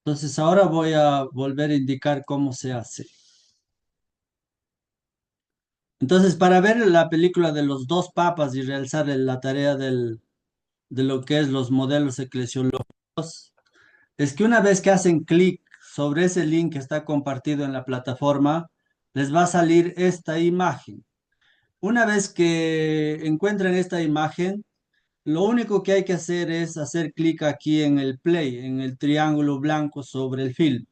Entonces ahora voy a volver a indicar cómo se hace. Entonces, para ver la película de los dos papas y realizar la tarea de lo que es los modelos eclesiológicos, es que una vez que hacen clic sobre ese link que está compartido en la plataforma, les va a salir esta imagen. Una vez que encuentren esta imagen, lo único que hay que hacer es hacer clic aquí en el play, en el triángulo blanco sobre el film.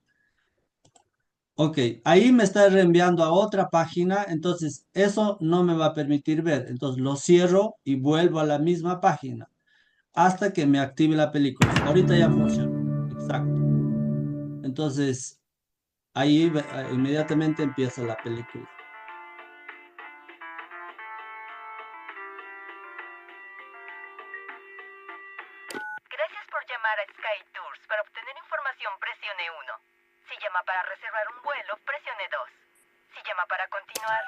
Ok, ahí me está reenviando a otra página, entonces eso no me va a permitir ver. Entonces lo cierro y vuelvo a la misma página hasta que me active la película. Ahorita ya funciona. Exacto. Entonces ahí inmediatamente empieza la película. Gracias por llamar a Sky Tours. Para obtener información, presione 1. Si llama para reservar un vuelo, presione 2. Si llama para continuar...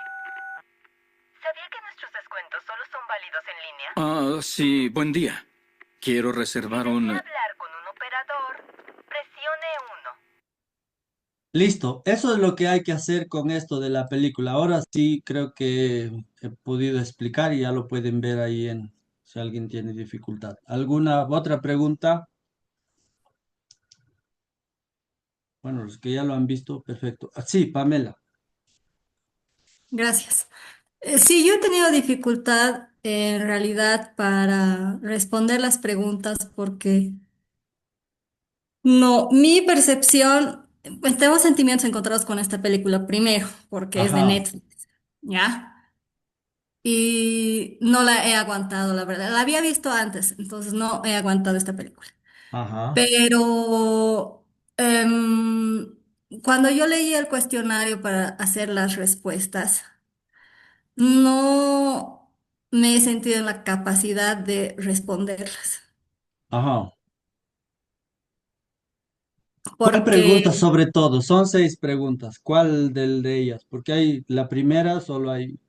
¿Sabía que nuestros descuentos solo son válidos en línea? Ah, sí, buen día. Quiero Si reservar desea un... hablar con un operador, presione 1. Listo, eso es lo que hay que hacer con esto de la película. Ahora sí creo que he podido explicar y ya lo pueden ver ahí en si alguien tiene dificultad. ¿Alguna otra pregunta? Bueno, los que ya lo han visto, perfecto. Ah, sí, Pamela. Gracias. Sí, yo he tenido dificultad en realidad para responder las preguntas porque no, mi percepción, pues tengo sentimientos encontrados con esta película primero, porque es de Ajá, Netflix, ¿ya? Y no la he aguantado, la verdad. La había visto antes, entonces no he aguantado esta película. ajá, Pero cuando yo leí el cuestionario para hacer las respuestas, no me he sentido en la capacidad de responderlas, ajá. ¿Cuál porque pregunta sobre todo? Son seis preguntas. ¿Cuál de ellas? Porque hay la primera, solo hay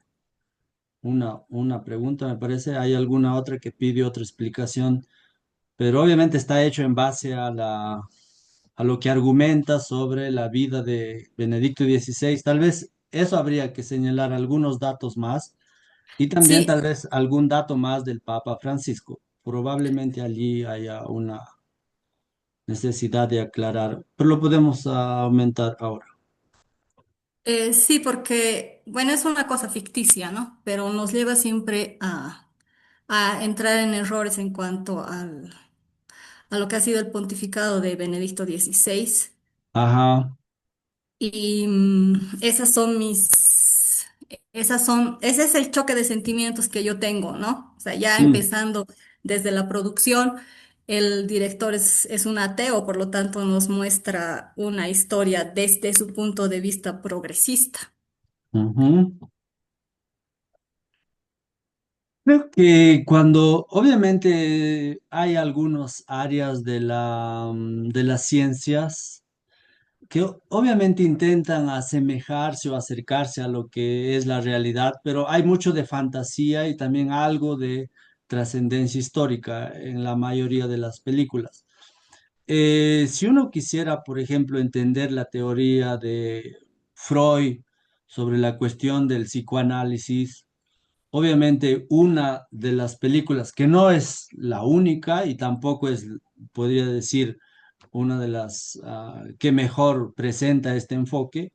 una pregunta, me parece. Hay alguna otra que pide otra explicación, pero obviamente está hecho en base a lo que argumenta sobre la vida de Benedicto XVI. Tal vez eso habría que señalar algunos datos más y también sí, tal vez algún dato más del Papa Francisco. Probablemente allí haya una necesidad de aclarar, pero lo podemos aumentar ahora. sí, porque, bueno, es una cosa ficticia, ¿no? Pero nos lleva siempre a entrar en errores en cuanto a lo que ha sido el pontificado de Benedicto XVI. Ajá, Y ese es el choque de sentimientos que yo tengo, ¿no? O sea, ya mm, empezando desde la producción, el director es un ateo, por lo tanto nos muestra una historia desde su punto de vista progresista. ujú. Creo que cuando obviamente hay algunas áreas de las ciencias que obviamente intentan asemejarse o acercarse a lo que es la realidad, pero hay mucho de fantasía y también algo de trascendencia histórica en la mayoría de las películas. Si uno quisiera, por ejemplo, entender la teoría de Freud sobre la cuestión del psicoanálisis, obviamente una de las películas que no es la única y tampoco es, podría decir, una de las que mejor presenta este enfoque,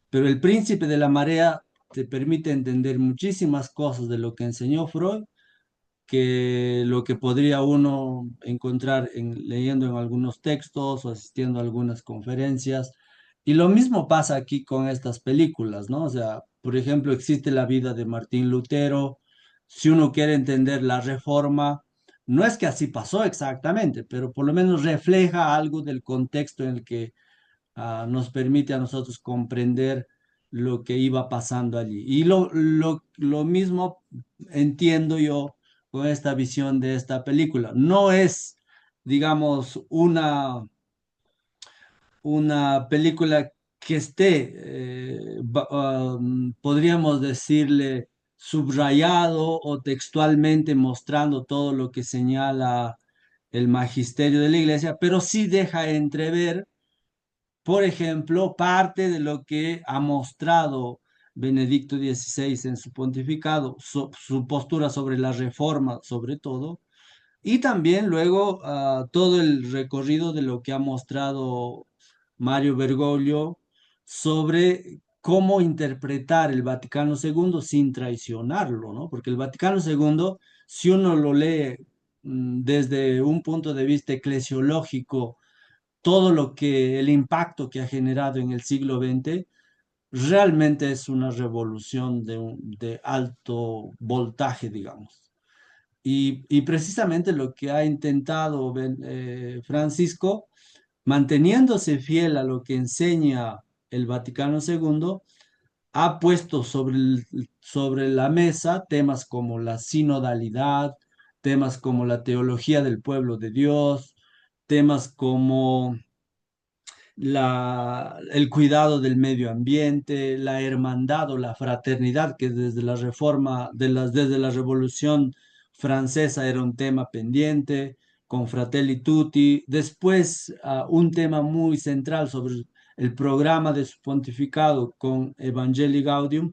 pero El Príncipe de la Marea te permite entender muchísimas cosas de lo que enseñó Freud que lo que podría uno encontrar leyendo en algunos textos o asistiendo a algunas conferencias. Y lo mismo pasa aquí con estas películas, ¿no? O sea, por ejemplo, existe la vida de Martín Lutero. Si uno quiere entender la reforma, no es que así pasó exactamente, pero por lo menos refleja algo del contexto en el que nos permite a nosotros comprender lo que iba pasando allí. Y lo mismo entiendo yo con esta visión de esta película. No es, digamos, una película que esté, podríamos decirle, subrayado o textualmente mostrando todo lo que señala el magisterio de la iglesia, pero sí deja entrever, por ejemplo, parte de lo que ha mostrado Benedicto XVI en su pontificado, su postura sobre la reforma, sobre todo, y también luego todo el recorrido de lo que ha mostrado Mario Bergoglio sobre cómo interpretar el Vaticano II sin traicionarlo, ¿no? Porque el Vaticano II, si uno lo lee desde un punto de vista eclesiológico, todo lo que el impacto que ha generado en el siglo XX, realmente es una revolución de alto voltaje, digamos. Y precisamente lo que ha intentado Francisco, manteniéndose fiel a lo que enseña el Vaticano II, ha puesto sobre la mesa temas como la sinodalidad, temas como la teología del pueblo de Dios, temas como el cuidado del medio ambiente, la hermandad o la fraternidad, que desde la reforma, desde la Revolución Francesa era un tema pendiente, con Fratelli Tutti. Después, un tema muy central sobre el programa de su pontificado con Evangelii Gaudium.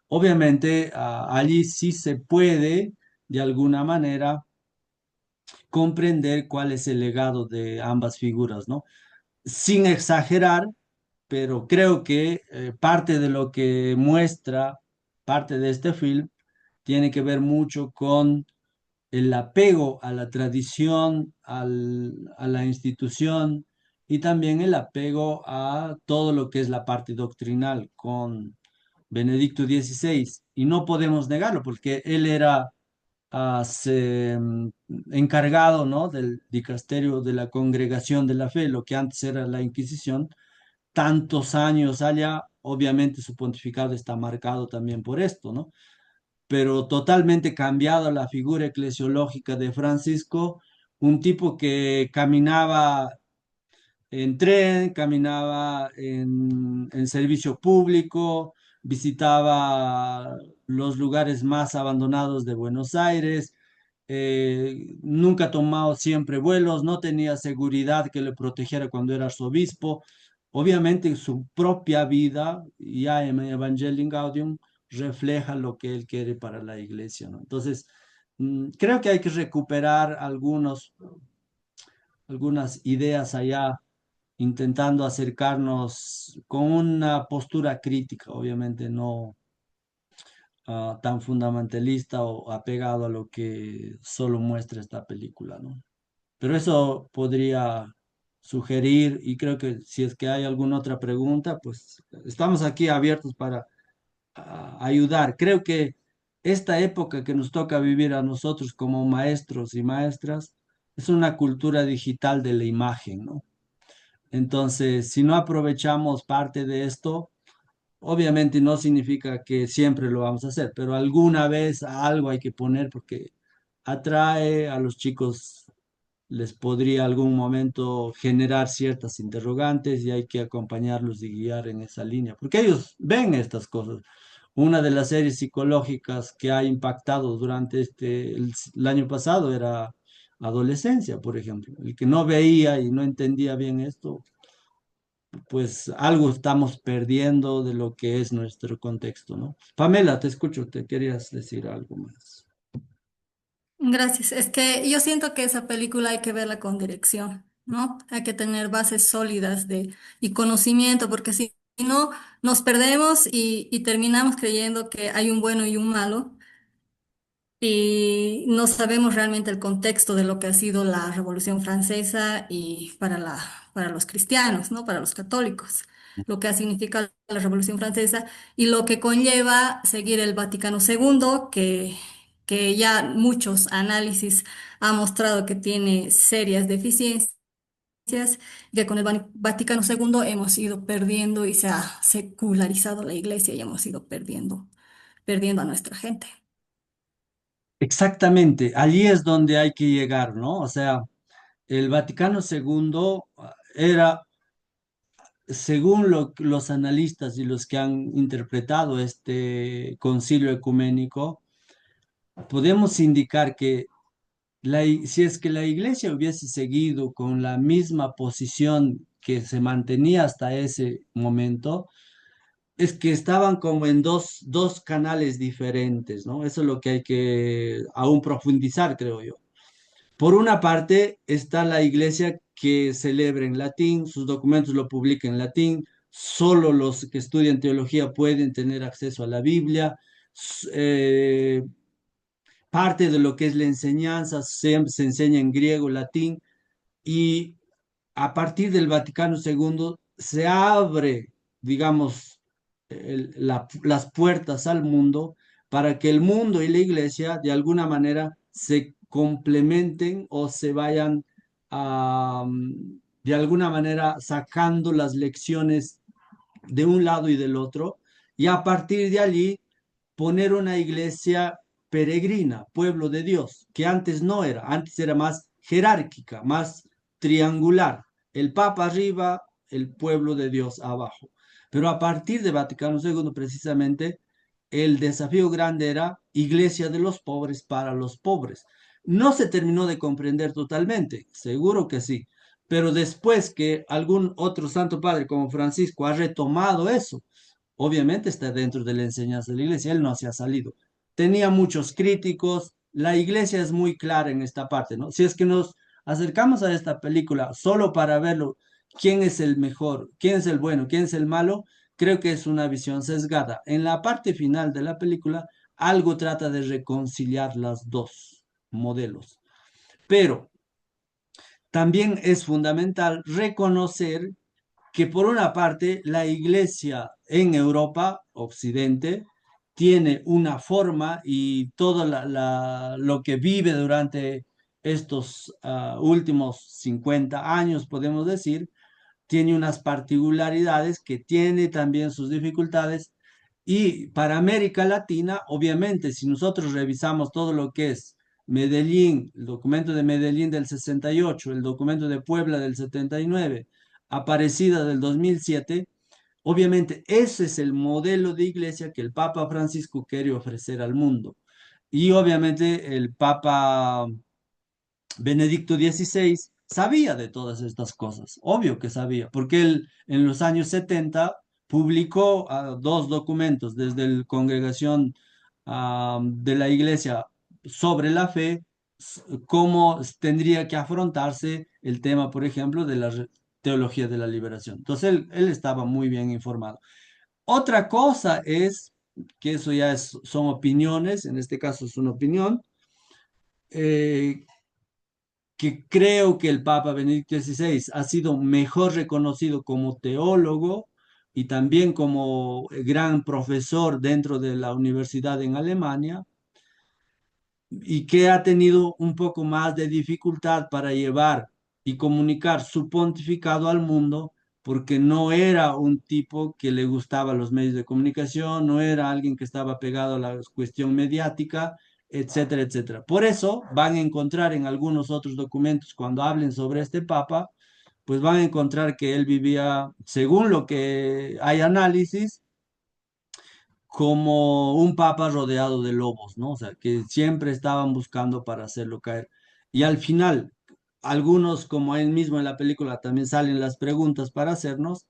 Obviamente, allí sí se puede, de alguna manera, comprender cuál es el legado de ambas figuras, ¿no? Sin exagerar, pero creo que parte de lo que muestra, parte de este film, tiene que ver mucho con el apego a la tradición, a la institución y también el apego a todo lo que es la parte doctrinal con Benedicto XVI. Y no podemos negarlo porque él era encargado, ¿no?, del dicasterio de la Congregación de la Fe, lo que antes era la Inquisición, tantos años allá, obviamente su pontificado está marcado también por esto, ¿no? Pero totalmente cambiado la figura eclesiológica de Francisco, un tipo que caminaba en tren, caminaba en servicio público, visitaba los lugares más abandonados de Buenos Aires, nunca ha tomado siempre vuelos, no tenía seguridad que le protegiera cuando era arzobispo. Obviamente su propia vida, ya en Evangelii Gaudium, refleja lo que él quiere para la iglesia, ¿no? Entonces, creo que hay que recuperar algunas ideas allá, intentando acercarnos con una postura crítica, obviamente no tan fundamentalista o apegado a lo que solo muestra esta película, ¿no? Pero eso podría sugerir, y creo que si es que hay alguna otra pregunta, pues estamos aquí abiertos para ayudar. Creo que esta época que nos toca vivir a nosotros como maestros y maestras es una cultura digital de la imagen, ¿no? Entonces, si no aprovechamos parte de esto, obviamente no significa que siempre lo vamos a hacer, pero alguna vez algo hay que poner porque atrae a los chicos, les podría algún momento generar ciertas interrogantes y hay que acompañarlos y guiar en esa línea, porque ellos ven estas cosas. Una de las series psicológicas que ha impactado durante el año pasado era Adolescencia, por ejemplo. El que no veía y no entendía bien esto, pues algo estamos perdiendo de lo que es nuestro contexto, ¿no? Pamela, te escucho, te querías decir algo más. Gracias. Es que yo siento que esa película hay que verla con dirección, ¿no? Hay que tener bases sólidas y conocimiento, porque si no, nos perdemos y terminamos creyendo que hay un bueno y un malo y no sabemos realmente el contexto de lo que ha sido la Revolución Francesa y para los cristianos, ¿no? Para los católicos, lo que ha significado la Revolución Francesa y lo que conlleva seguir el Vaticano II, que ya muchos análisis han mostrado que tiene serias deficiencias, que con el Vaticano II hemos ido perdiendo y se ha secularizado la iglesia y hemos ido perdiendo a nuestra gente. Exactamente, allí es donde hay que llegar, ¿no? O sea, el Vaticano II era según los analistas y los que han interpretado este concilio ecuménico, podemos indicar que si es que la iglesia hubiese seguido con la misma posición que se mantenía hasta ese momento, es que estaban como en dos canales diferentes, ¿no? Eso es lo que hay que aún profundizar, creo yo. Por una parte está la iglesia que celebra en latín, sus documentos lo publica en latín, solo los que estudian teología pueden tener acceso a la Biblia. Parte de lo que es la enseñanza se enseña en griego, latín, y a partir del Vaticano II se abre, digamos, las puertas al mundo para que el mundo y la iglesia de alguna manera se complementen o se vayan de alguna manera sacando las lecciones de un lado y del otro, y a partir de allí poner una iglesia peregrina, pueblo de Dios, que antes era más jerárquica, más triangular, el Papa arriba, el pueblo de Dios abajo. Pero a partir de Vaticano II, precisamente, el desafío grande era iglesia de los pobres para los pobres. No se terminó de comprender totalmente, seguro que sí, pero después que algún otro santo padre como Francisco ha retomado eso, obviamente está dentro de la enseñanza de la iglesia, él no se ha salido. Tenía muchos críticos, la iglesia es muy clara en esta parte, ¿no? Si es que nos acercamos a esta película solo para verlo, quién es el mejor, quién es el bueno, quién es el malo, creo que es una visión sesgada. En la parte final de la película, algo trata de reconciliar los dos modelos, pero también es fundamental reconocer que por una parte la iglesia en Europa, Occidente, tiene una forma y todo lo que vive durante estos últimos 50 años, podemos decir, tiene unas particularidades que tiene también sus dificultades. Y para América Latina, obviamente, si nosotros revisamos todo lo que es Medellín, el documento de Medellín del 68, el documento de Puebla del 79, Aparecida del 2007, obviamente ese es el modelo de iglesia que el Papa Francisco quiere ofrecer al mundo. Y obviamente el Papa Benedicto XVI sabía de todas estas cosas, obvio que sabía, porque él en los años 70 publicó dos documentos desde la congregación de la iglesia sobre la fe, cómo tendría que afrontarse el tema, por ejemplo, de la teología de la liberación. Entonces él estaba muy bien informado. Otra cosa es que eso ya son opiniones, en este caso es una opinión, eh, que creo que el Papa Benedicto XVI ha sido mejor reconocido como teólogo y también como gran profesor dentro de la universidad en Alemania, y que ha tenido un poco más de dificultad para llevar y comunicar su pontificado al mundo, porque no era un tipo que le gustaba los medios de comunicación, no era alguien que estaba pegado a la cuestión mediática, etcétera, etcétera. Por eso van a encontrar en algunos otros documentos, cuando hablen sobre este papa, pues van a encontrar que él vivía, según lo que hay análisis, como un papa rodeado de lobos, ¿no? O sea, que siempre estaban buscando para hacerlo caer. Y al final, algunos, como él mismo en la película, también salen las preguntas para hacernos,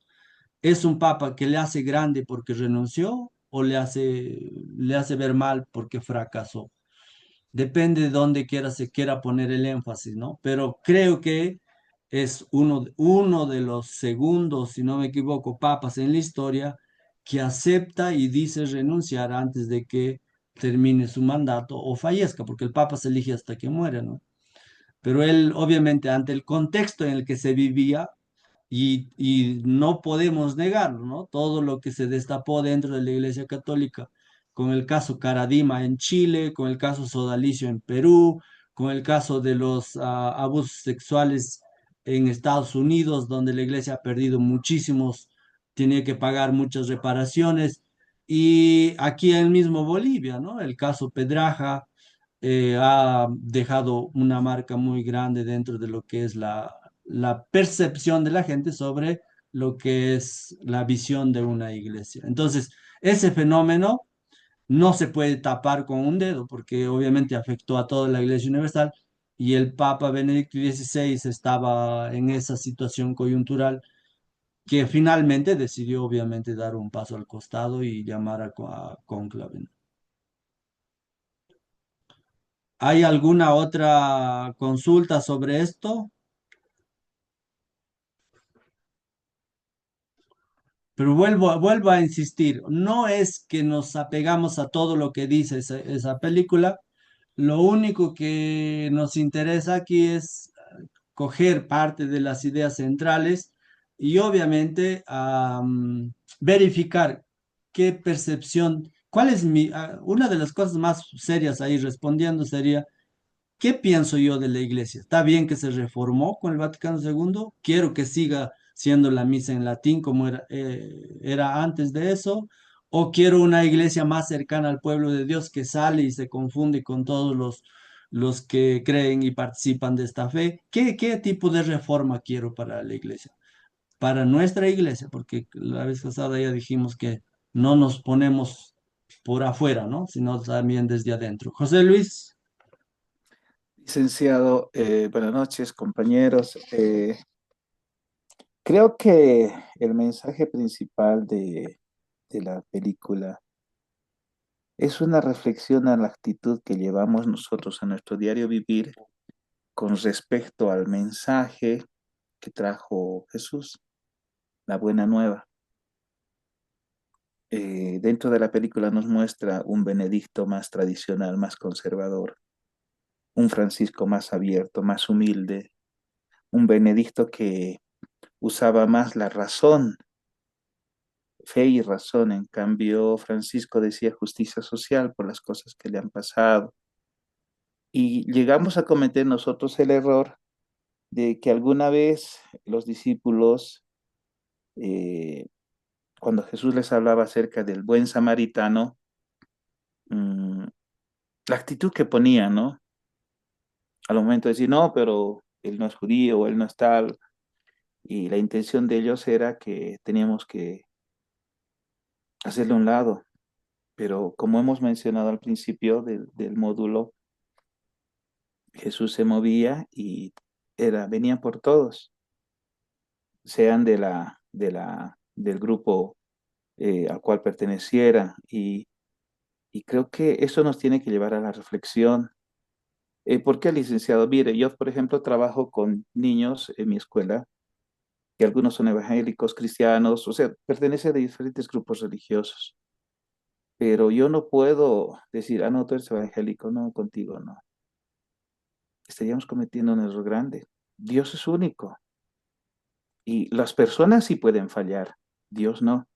¿es un papa que le hace grande porque renunció o le hace ver mal porque fracasó? Depende de dónde se quiera poner el énfasis, ¿no? Pero creo que es uno de los segundos, si no me equivoco, papas en la historia que acepta y dice renunciar antes de que termine su mandato o fallezca, porque el papa se elige hasta que muere, ¿no? Pero él, obviamente, ante el contexto en el que se vivía, y no podemos negarlo, ¿no? Todo lo que se destapó dentro de la Iglesia Católica, con el caso Caradima en Chile, con el caso Sodalicio en Perú, con el caso de los abusos sexuales en Estados Unidos, donde la Iglesia ha perdido muchísimos, tiene que pagar muchas reparaciones. Y aquí en mismo Bolivia, ¿no? El caso Pedraja ha dejado una marca muy grande dentro de lo que es la percepción de la gente sobre lo que es la visión de una iglesia. Entonces, ese fenómeno no se puede tapar con un dedo porque obviamente afectó a toda la Iglesia Universal y el Papa Benedicto XVI estaba en esa situación coyuntural que finalmente decidió obviamente dar un paso al costado y llamar a cónclave, ¿no? ¿Hay alguna otra consulta sobre esto? Pero vuelvo a insistir, no es que nos apegamos a todo lo que dice esa película, lo único que nos interesa aquí es coger parte de las ideas centrales y obviamente verificar qué percepción, cuál es una de las cosas más serias ahí respondiendo sería, ¿qué pienso yo de la iglesia? ¿Está bien que se reformó con el Vaticano II? Quiero que siga siendo la misa en latín como era antes de eso. ¿O quiero una iglesia más cercana al pueblo de Dios que sale y se confunde con todos los que creen y participan de esta fe? ¿Qué tipo de reforma quiero para la iglesia? Para nuestra iglesia, porque la vez pasada ya dijimos que no nos ponemos por afuera, ¿no? Sino también desde adentro. José Luis. Licenciado, buenas noches, compañeros. Creo que el mensaje principal de la película es una reflexión a la actitud que llevamos nosotros a nuestro diario vivir con respecto al mensaje que trajo Jesús, la buena nueva. Dentro de la película nos muestra un Benedicto más tradicional, más conservador, un Francisco más abierto, más humilde, un Benedicto que usaba más la razón, fe y razón. En cambio, Francisco decía justicia social por las cosas que le han pasado. Y llegamos a cometer nosotros el error de que alguna vez los discípulos, eh, cuando Jesús les hablaba acerca del buen samaritano, mm, la actitud que ponían, ¿no? Al momento de decir, no, pero él no es judío o él no es tal. Y la intención de ellos era que teníamos que hacerle a un lado. Pero como hemos mencionado al principio del módulo, Jesús se movía y venía por todos, sean del grupo al cual perteneciera. Y creo que eso nos tiene que llevar a la reflexión. ¿Por qué, licenciado? Mire, yo, por ejemplo, trabajo con niños en mi escuela, que algunos son evangélicos, cristianos, o sea, pertenecen a diferentes grupos religiosos. Pero yo no puedo decir, ah, no, tú eres evangélico, no, contigo no. Estaríamos cometiendo un error grande. Dios es único y las personas sí pueden fallar, Dios no.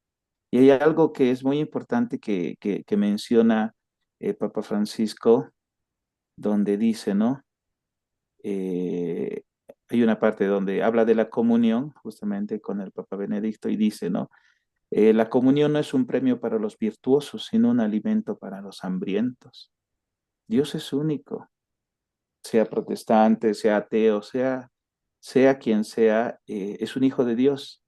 Y hay algo que es muy importante que menciona Papa Francisco, donde dice, ¿no? Eh, Hay una parte donde habla de la comunión, justamente con el Papa Benedicto, y dice, ¿no? La comunión no es un premio para los virtuosos, sino un alimento para los hambrientos. Dios es único, sea protestante, sea ateo, sea quien sea, es un hijo de Dios.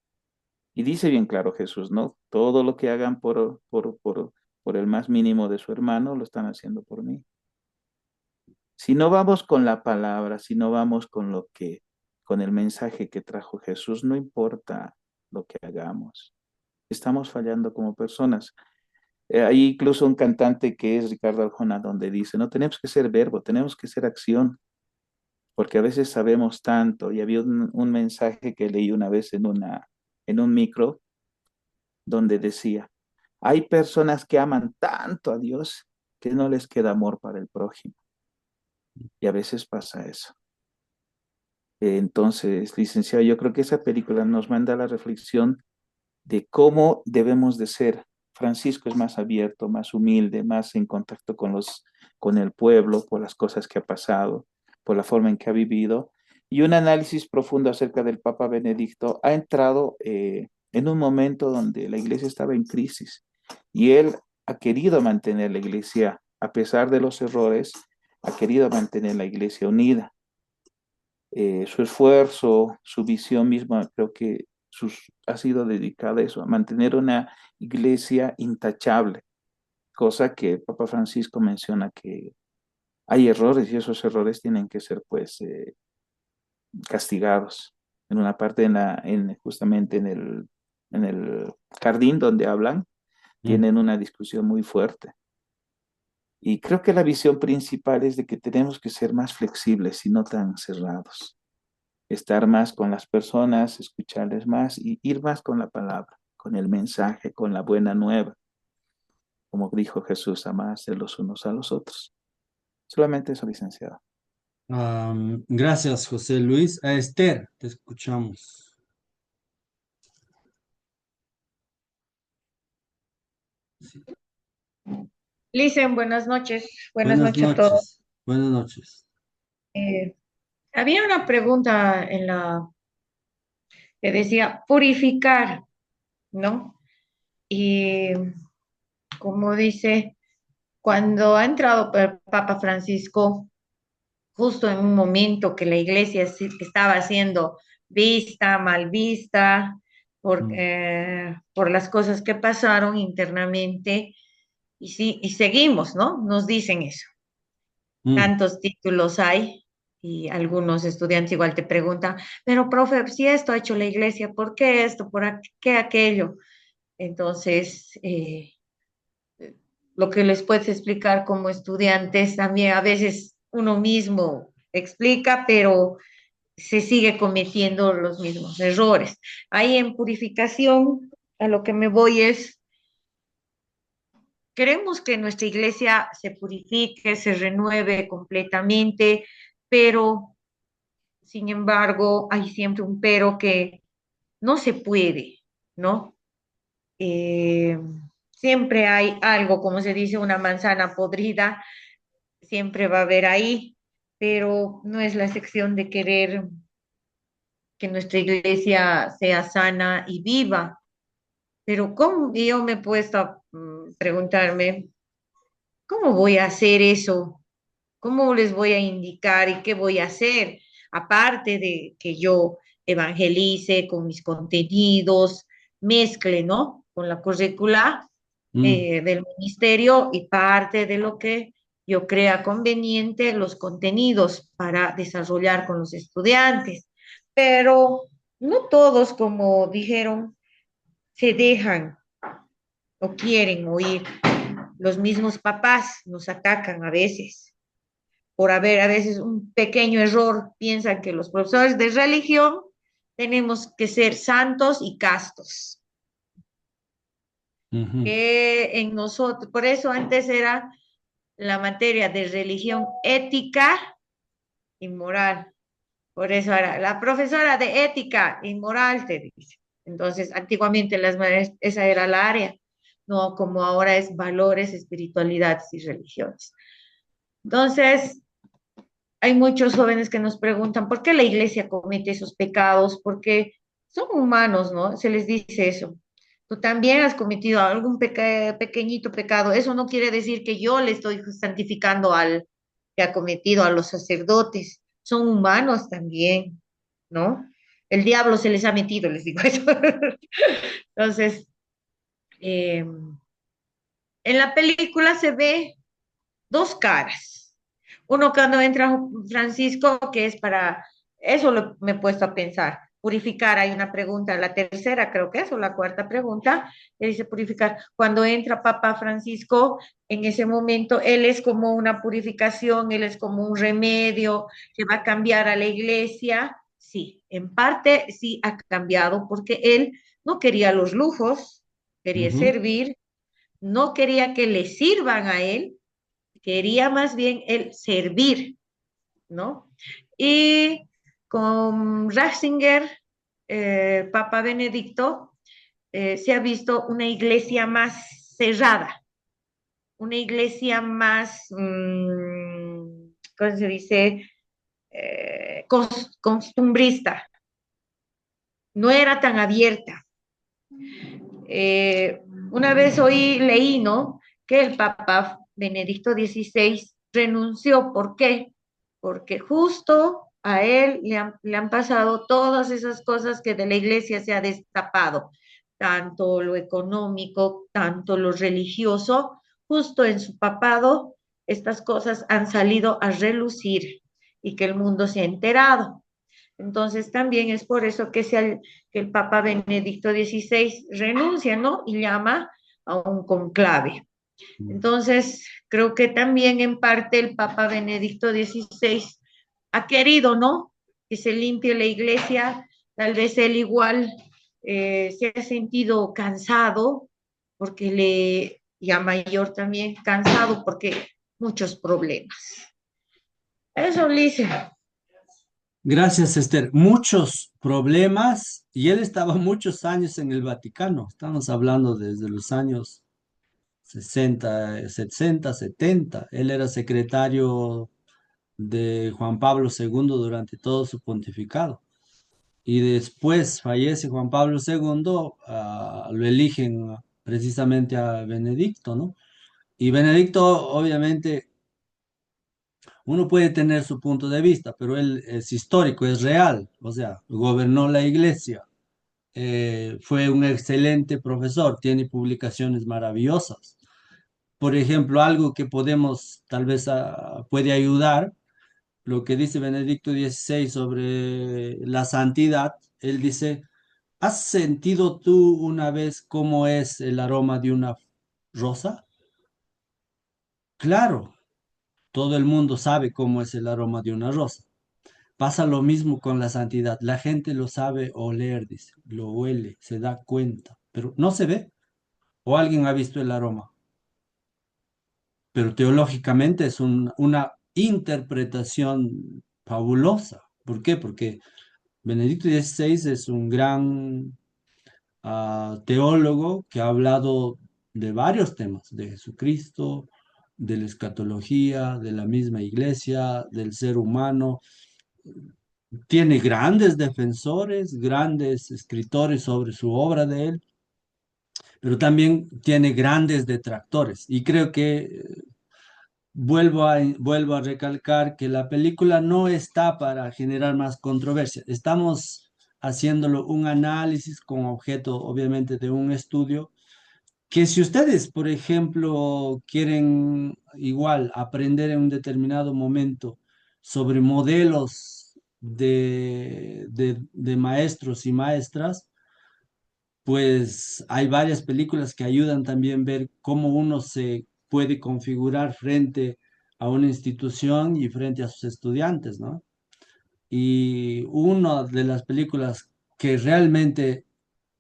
Y dice bien claro Jesús, ¿no? Todo lo que hagan por el más mínimo de su hermano, lo están haciendo por mí. Si no vamos con la palabra, si no vamos con el mensaje que trajo Jesús, no importa lo que hagamos. Estamos fallando como personas. Hay incluso un cantante que es Ricardo Arjona, donde dice, no tenemos que ser verbo, tenemos que ser acción, porque a veces sabemos tanto. Y había un mensaje que leí una vez en un micro, donde decía, hay personas que aman tanto a Dios que no les queda amor para el prójimo. Y a veces pasa eso. Entonces, licenciado, yo creo que esa película nos manda a la reflexión de cómo debemos de ser. Francisco es más abierto, más humilde, más en contacto con el pueblo, por las cosas que ha pasado, por la forma en que ha vivido. Y un análisis profundo acerca del Papa Benedicto ha entrado en un momento donde la iglesia estaba en crisis y él ha querido mantener la iglesia, a pesar de los errores, ha querido mantener la iglesia unida. Su esfuerzo, su visión misma, creo que ha sido dedicada a eso, a mantener una iglesia intachable, cosa que Papa Francisco menciona que hay errores y esos errores tienen que ser pues castigados. En una parte, justamente en el jardín donde hablan, Mm. tienen una discusión muy fuerte. Y creo que la visión principal es de que tenemos que ser más flexibles y no tan cerrados. Estar más con las personas, escucharles más y ir más con la palabra, con el mensaje, con la buena nueva. Como dijo Jesús, amarse los unos a los otros. Solamente eso, licenciado. Gracias, José Luis. A Esther, te escuchamos. Sí. Licen, buenas noches. Buenas Buenas noches a todos. noches. Buenas noches. Eh, Había una pregunta que decía purificar, ¿no? Y como dice, cuando ha entrado el Papa Francisco, justo en un momento que la iglesia estaba siendo vista, mal vista, Mm, por las cosas que pasaron internamente, y sí, y seguimos, ¿no? Nos dicen eso. mm, Tantos títulos hay y algunos estudiantes igual te preguntan, pero profe, si esto ha hecho la iglesia, ¿por qué esto? ¿Qué aquello? Entonces, lo que les puedes explicar como estudiantes, también a veces uno mismo explica, pero se sigue cometiendo los mismos errores. Ahí en purificación, a lo que me voy es, queremos que nuestra iglesia se purifique, se renueve completamente, pero sin embargo, hay siempre un pero que no se puede, ¿no? Eh, Siempre hay algo, como se dice, una manzana podrida, siempre va a haber ahí, pero no es la sección de querer que nuestra iglesia sea sana y viva. Pero ¿cómo? Y yo me he puesto a preguntarme, ¿cómo voy a hacer eso? ¿Cómo les voy a indicar y qué voy a hacer? Aparte de que yo evangelice con mis contenidos, mezcle, ¿no? Con la currícula mm, del ministerio y parte de lo que yo crea conveniente, los contenidos para desarrollar con los estudiantes. Pero no todos, como dijeron, se dejan o quieren oír. Los mismos papás nos atacan a veces por haber a veces un pequeño error, piensan que los profesores de religión tenemos que ser santos y castos, ujú, que en nosotros, por eso antes era la materia de religión ética y moral, por eso era la profesora de ética y moral, te dice. Entonces, antiguamente esa era la área, no como ahora es valores, espiritualidades y religiones. Entonces, hay muchos jóvenes que nos preguntan por qué la iglesia comete esos pecados, porque son humanos, ¿no? Se les dice eso. Tú también has cometido algún pequeñito pecado. Eso no quiere decir que yo le estoy santificando al que ha cometido a los sacerdotes. Son humanos también, ¿no? El diablo se les ha metido, les digo eso. Entonces, eh, en la película se ve dos caras. Uno cuando entra Francisco, que es para, eso me he puesto a pensar, purificar, hay una pregunta, la tercera creo que es, o la cuarta pregunta, que dice purificar. Cuando entra Papa Francisco, en ese momento, él es como una purificación, él es como un remedio que va a cambiar a la iglesia. Sí, en parte sí ha cambiado porque él no quería los lujos, quería ujú, servir, no quería que le sirvan a él, quería más bien el servir, ¿no? Y con Ratzinger, Papa Benedicto, se ha visto una iglesia más cerrada, una iglesia más, ¿cómo se dice? Costumbrista, no era tan abierta. Eh, una vez leí, ¿no? Que el Papa Benedicto XVI renunció. ¿Por qué? Porque justo a él le han pasado todas esas cosas que de la iglesia se ha destapado, tanto lo económico, tanto lo religioso, justo en su papado, estas cosas han salido a relucir y que el mundo se ha enterado. Entonces también es por eso que el Papa Benedicto XVI renuncia, ¿no? Y llama a un conclave. Entonces, creo que también en parte el Papa Benedicto XVI ha querido, ¿no? Que se limpie la iglesia. Tal vez él igual se ha sentido cansado, porque y a mayor también cansado, porque muchos problemas. Eso, Lisa. Gracias, Esther. Muchos problemas y él estaba muchos años en el Vaticano. Estamos hablando desde los años 60, 60, 70. Él era secretario de Juan Pablo II durante todo su pontificado. Y después fallece Juan Pablo II, lo eligen precisamente a Benedicto, ¿no? Y Benedicto, obviamente, uno puede tener su punto de vista, pero él es histórico, es real, o sea, gobernó la iglesia, fue un excelente profesor, tiene publicaciones maravillosas. Por ejemplo, algo que podemos, tal vez puede ayudar, lo que dice Benedicto XVI sobre la santidad, él dice, ¿has sentido tú una vez cómo es el aroma de una rosa? Claro, todo el mundo sabe cómo es el aroma de una rosa. Pasa lo mismo con la santidad. La gente lo sabe oler, dice, lo huele, se da cuenta, pero no se ve. O alguien ha visto el aroma, pero teológicamente es una interpretación fabulosa. ¿Por qué? Porque Benedicto XVI es un gran teólogo que ha hablado de varios temas, de Jesucristo, de la escatología, de la misma iglesia, del ser humano. Tiene grandes defensores, grandes escritores sobre su obra de él, pero también tiene grandes detractores. Y creo que vuelvo a recalcar que la película no está para generar más controversia. Estamos haciéndolo un análisis con objeto, obviamente, de un estudio que si ustedes, por ejemplo, quieren igual aprender en un determinado momento sobre modelos de maestros y maestras, pues hay varias películas que ayudan también a ver cómo uno se puede configurar frente a una institución y frente a sus estudiantes, ¿no? Y una de las películas que realmente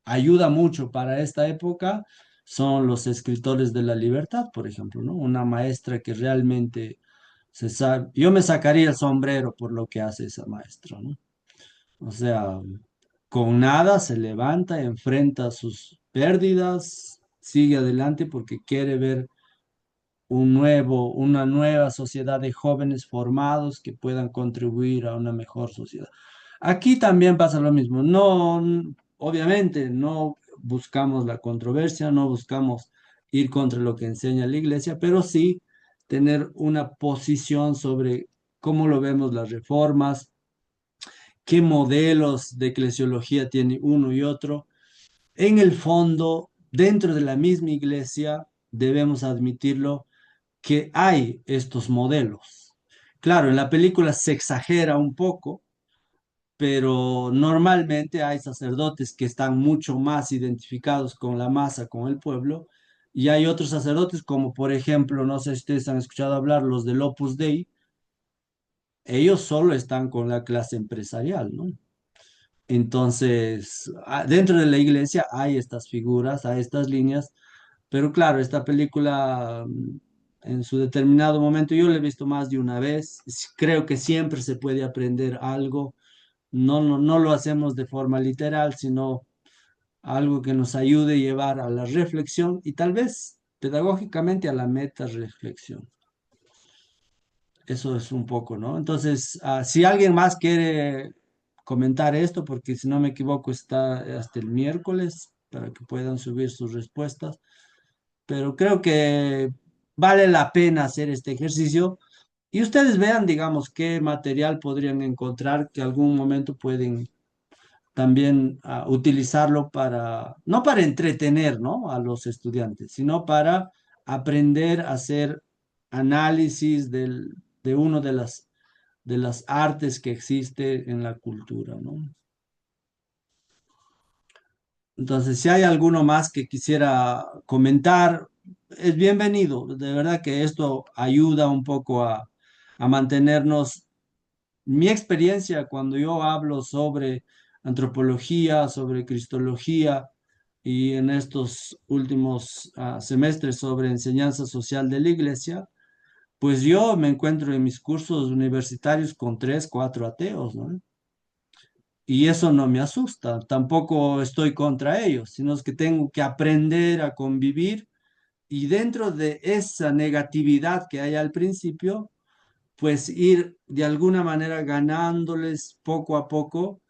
ayuda mucho para esta época son los escritores de la libertad, por ejemplo, ¿no? Una maestra que realmente se sabe, yo me sacaría el sombrero por lo que hace esa maestra, ¿no? O sea, con nada se levanta, enfrenta sus pérdidas, sigue adelante porque quiere ver una nueva sociedad de jóvenes formados que puedan contribuir a una mejor sociedad. Aquí también pasa lo mismo. No, obviamente, no buscamos la controversia, no buscamos ir contra lo que enseña la iglesia, pero sí tener una posición sobre cómo lo vemos las reformas, qué modelos de eclesiología tiene uno y otro. En el fondo, dentro de la misma iglesia, debemos admitirlo que hay estos modelos. Claro, en la película se exagera un poco, pero normalmente hay sacerdotes que están mucho más identificados con la masa, con el pueblo, y hay otros sacerdotes como por ejemplo, no sé si ustedes han escuchado hablar, los del Opus Dei, ellos solo están con la clase empresarial, ¿no? Entonces, dentro de la iglesia hay estas figuras, hay estas líneas, pero claro, esta película en su determinado momento yo la he visto más de una vez, creo que siempre se puede aprender algo, no lo hacemos de forma literal, sino algo que nos ayude a llevar a la reflexión y tal vez pedagógicamente a la meta reflexión. Eso es un poco, ¿no? Entonces, si alguien más quiere comentar esto, porque si no me equivoco está hasta el miércoles para que puedan subir sus respuestas, pero creo que vale la pena hacer este ejercicio y ustedes vean, digamos, qué material podrían encontrar que algún momento pueden también utilizarlo para, no para entretener, ¿no? a los estudiantes, sino para aprender a hacer análisis de uno de las artes que existe en la cultura, ¿no? Entonces, si hay alguno más que quisiera comentar, es bienvenido. De verdad que esto ayuda un poco a mantenernos. Mi experiencia cuando yo hablo sobre antropología, sobre cristología y en estos últimos semestres sobre enseñanza social de la iglesia, pues yo me encuentro en mis cursos universitarios con tres, cuatro ateos, ¿no? Y eso no me asusta, tampoco estoy contra ellos, sino es que tengo que aprender a convivir y dentro de esa negatividad que hay al principio, pues ir de alguna manera ganándoles poco a poco,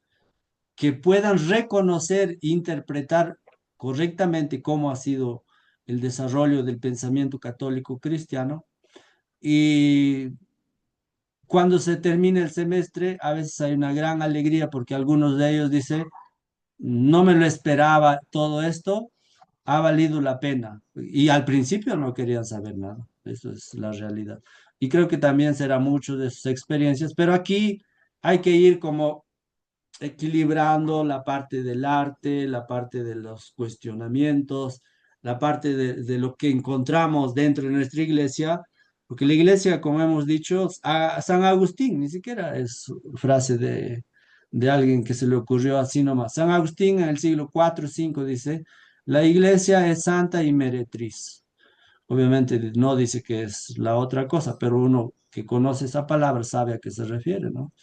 que puedan reconocer e interpretar correctamente cómo ha sido el desarrollo del pensamiento católico cristiano. Y cuando se termine el semestre, a veces hay una gran alegría porque algunos de ellos dicen, no me lo esperaba todo esto, ha valido la pena. Y al principio no querían saber nada, eso es la realidad. Y creo que también será mucho de sus experiencias, pero aquí hay que ir como equilibrando la parte del arte, la parte de los cuestionamientos, la parte de lo que encontramos dentro de nuestra iglesia, porque la iglesia, como hemos dicho, a San Agustín, ni siquiera es frase de alguien que se le ocurrió así nomás. San Agustín en el siglo IV cinco dice, la iglesia es santa y meretriz. Obviamente no dice que es la otra cosa, pero uno que conoce esa palabra sabe a qué se refiere, ¿no?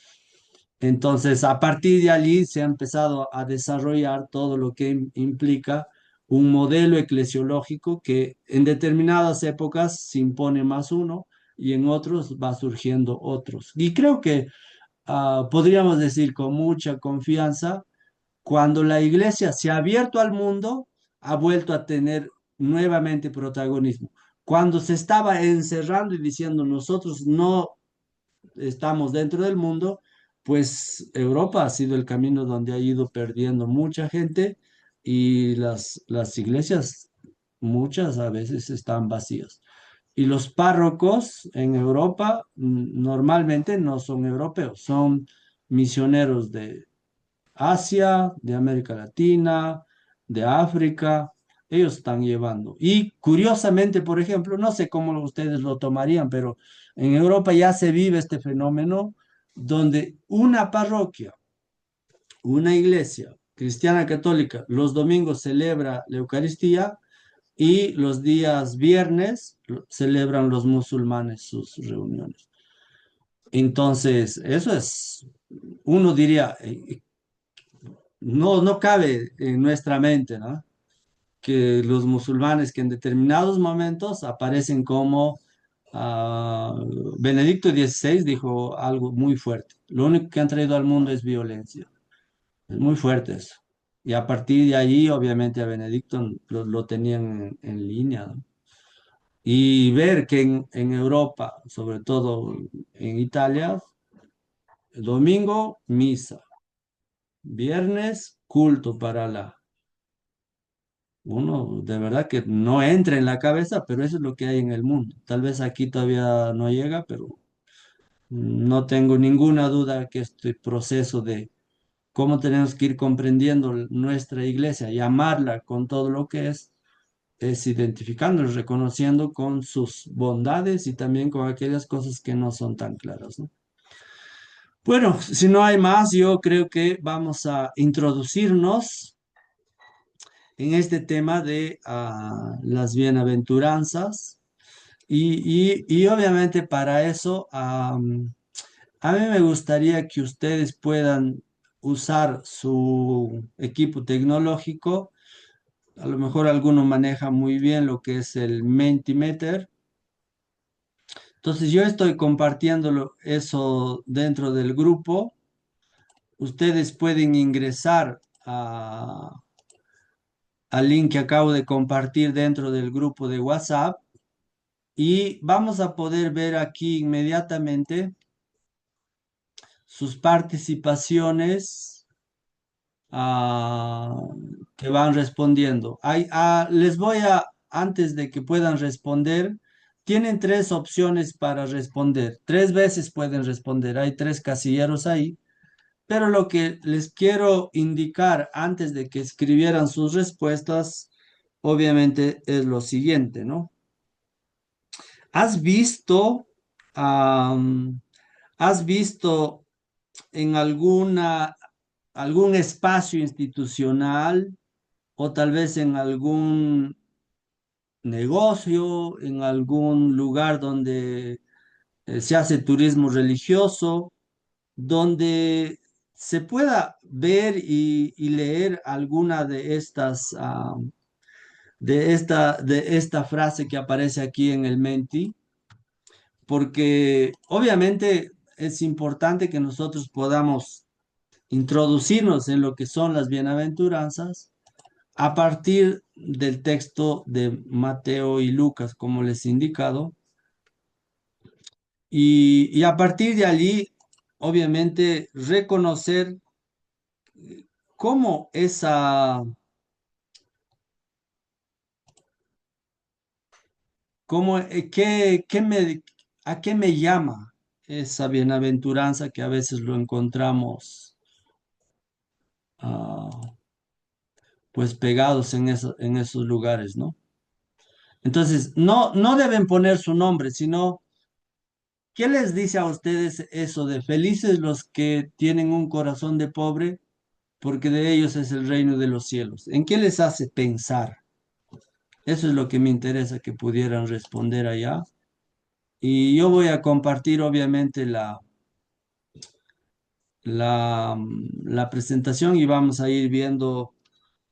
Entonces, a partir de allí se ha empezado a desarrollar todo lo que implica un modelo eclesiológico que en determinadas épocas se impone más uno y en otros va surgiendo otros. Y creo que podríamos decir con mucha confianza, cuando la iglesia se ha abierto al mundo, ha vuelto a tener nuevamente protagonismo. Cuando se estaba encerrando y diciendo nosotros no estamos dentro del mundo, pues Europa ha sido el camino donde ha ido perdiendo mucha gente y las iglesias, muchas a veces están vacías. Y los párrocos en Europa normalmente no son europeos, son misioneros de Asia, de América Latina, de África, ellos están llevando. Y curiosamente, por ejemplo, no sé cómo ustedes lo tomarían, pero en Europa ya se vive este fenómeno donde una parroquia, una iglesia cristiana católica, los domingos celebra la Eucaristía y los días viernes celebran los musulmanes sus reuniones. Entonces, eso es, uno diría, no cabe en nuestra mente, ¿no? Que los musulmanes que en determinados momentos aparecen como ah, Benedicto XVI dijo algo muy fuerte. Lo único que han traído al mundo es violencia. Es muy fuerte eso. Y a partir de allí, obviamente, a Benedicto lo tenían en línea, ¿no? Y ver que en Europa, sobre todo en Italia, el domingo, misa. Viernes, culto para la. Uno de verdad que no entra en la cabeza, pero eso es lo que hay en el mundo. Tal vez aquí todavía no llega, pero no tengo ninguna duda que este proceso de cómo tenemos que ir comprendiendo nuestra iglesia y amarla con todo lo que es identificando y reconociendo con sus bondades y también con aquellas cosas que no son tan claras, ¿no? Bueno, si no hay más, yo creo que vamos a introducirnos en este tema de las bienaventuranzas y obviamente para eso a mí me gustaría que ustedes puedan usar su equipo tecnológico. A lo mejor alguno maneja muy bien lo que es el Mentimeter. Entonces yo estoy compartiendo eso dentro del grupo. Ustedes pueden ingresar al link que acabo de compartir dentro del grupo de WhatsApp Y vamos a poder ver aquí inmediatamente sus participaciones ah, que van respondiendo. Les voy a, antes de que puedan responder, tienen tres opciones para responder. Tres veces pueden responder. Hay tres casilleros ahí. Pero lo que les quiero indicar antes de que escribieran sus respuestas, obviamente, es lo siguiente, ¿no? ¿Has visto, am, has visto en algún espacio institucional o tal vez en algún negocio, en algún lugar donde se hace turismo religioso, donde se pueda ver y leer alguna de estas, de esta frase que aparece aquí en el Menti? Porque obviamente es importante que nosotros podamos introducirnos en lo que son las bienaventuranzas a partir del texto de Mateo y Lucas, como les he indicado, y a partir de allí, obviamente, reconocer cómo a qué me llama esa bienaventuranza que a veces lo encontramos ah, pues pegados en esos lugares, ¿no? Entonces, no deben poner su nombre, sino, ¿qué les dice a ustedes eso de felices los que tienen un corazón de pobre, porque de ellos es el reino de los cielos? ¿En qué les hace pensar? Eso es lo que me interesa que pudieran responder allá. Y yo voy a compartir, obviamente, la presentación y vamos a ir viendo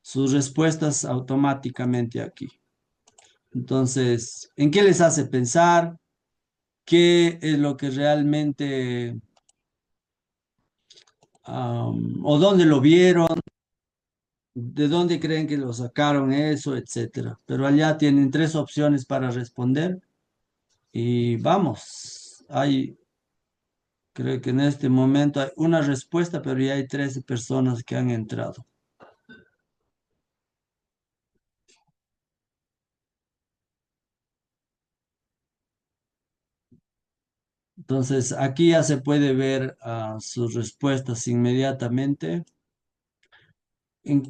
sus respuestas automáticamente aquí. Entonces, ¿en qué les hace pensar? ¿Qué es lo que realmente, o dónde lo vieron? ¿De dónde creen que lo sacaron eso, etcétera? Pero allá tienen tres opciones para responder y vamos. Creo que en este momento hay una respuesta, pero ya hay 13 personas que han entrado. Entonces, aquí ya se puede ver sus respuestas inmediatamente. En-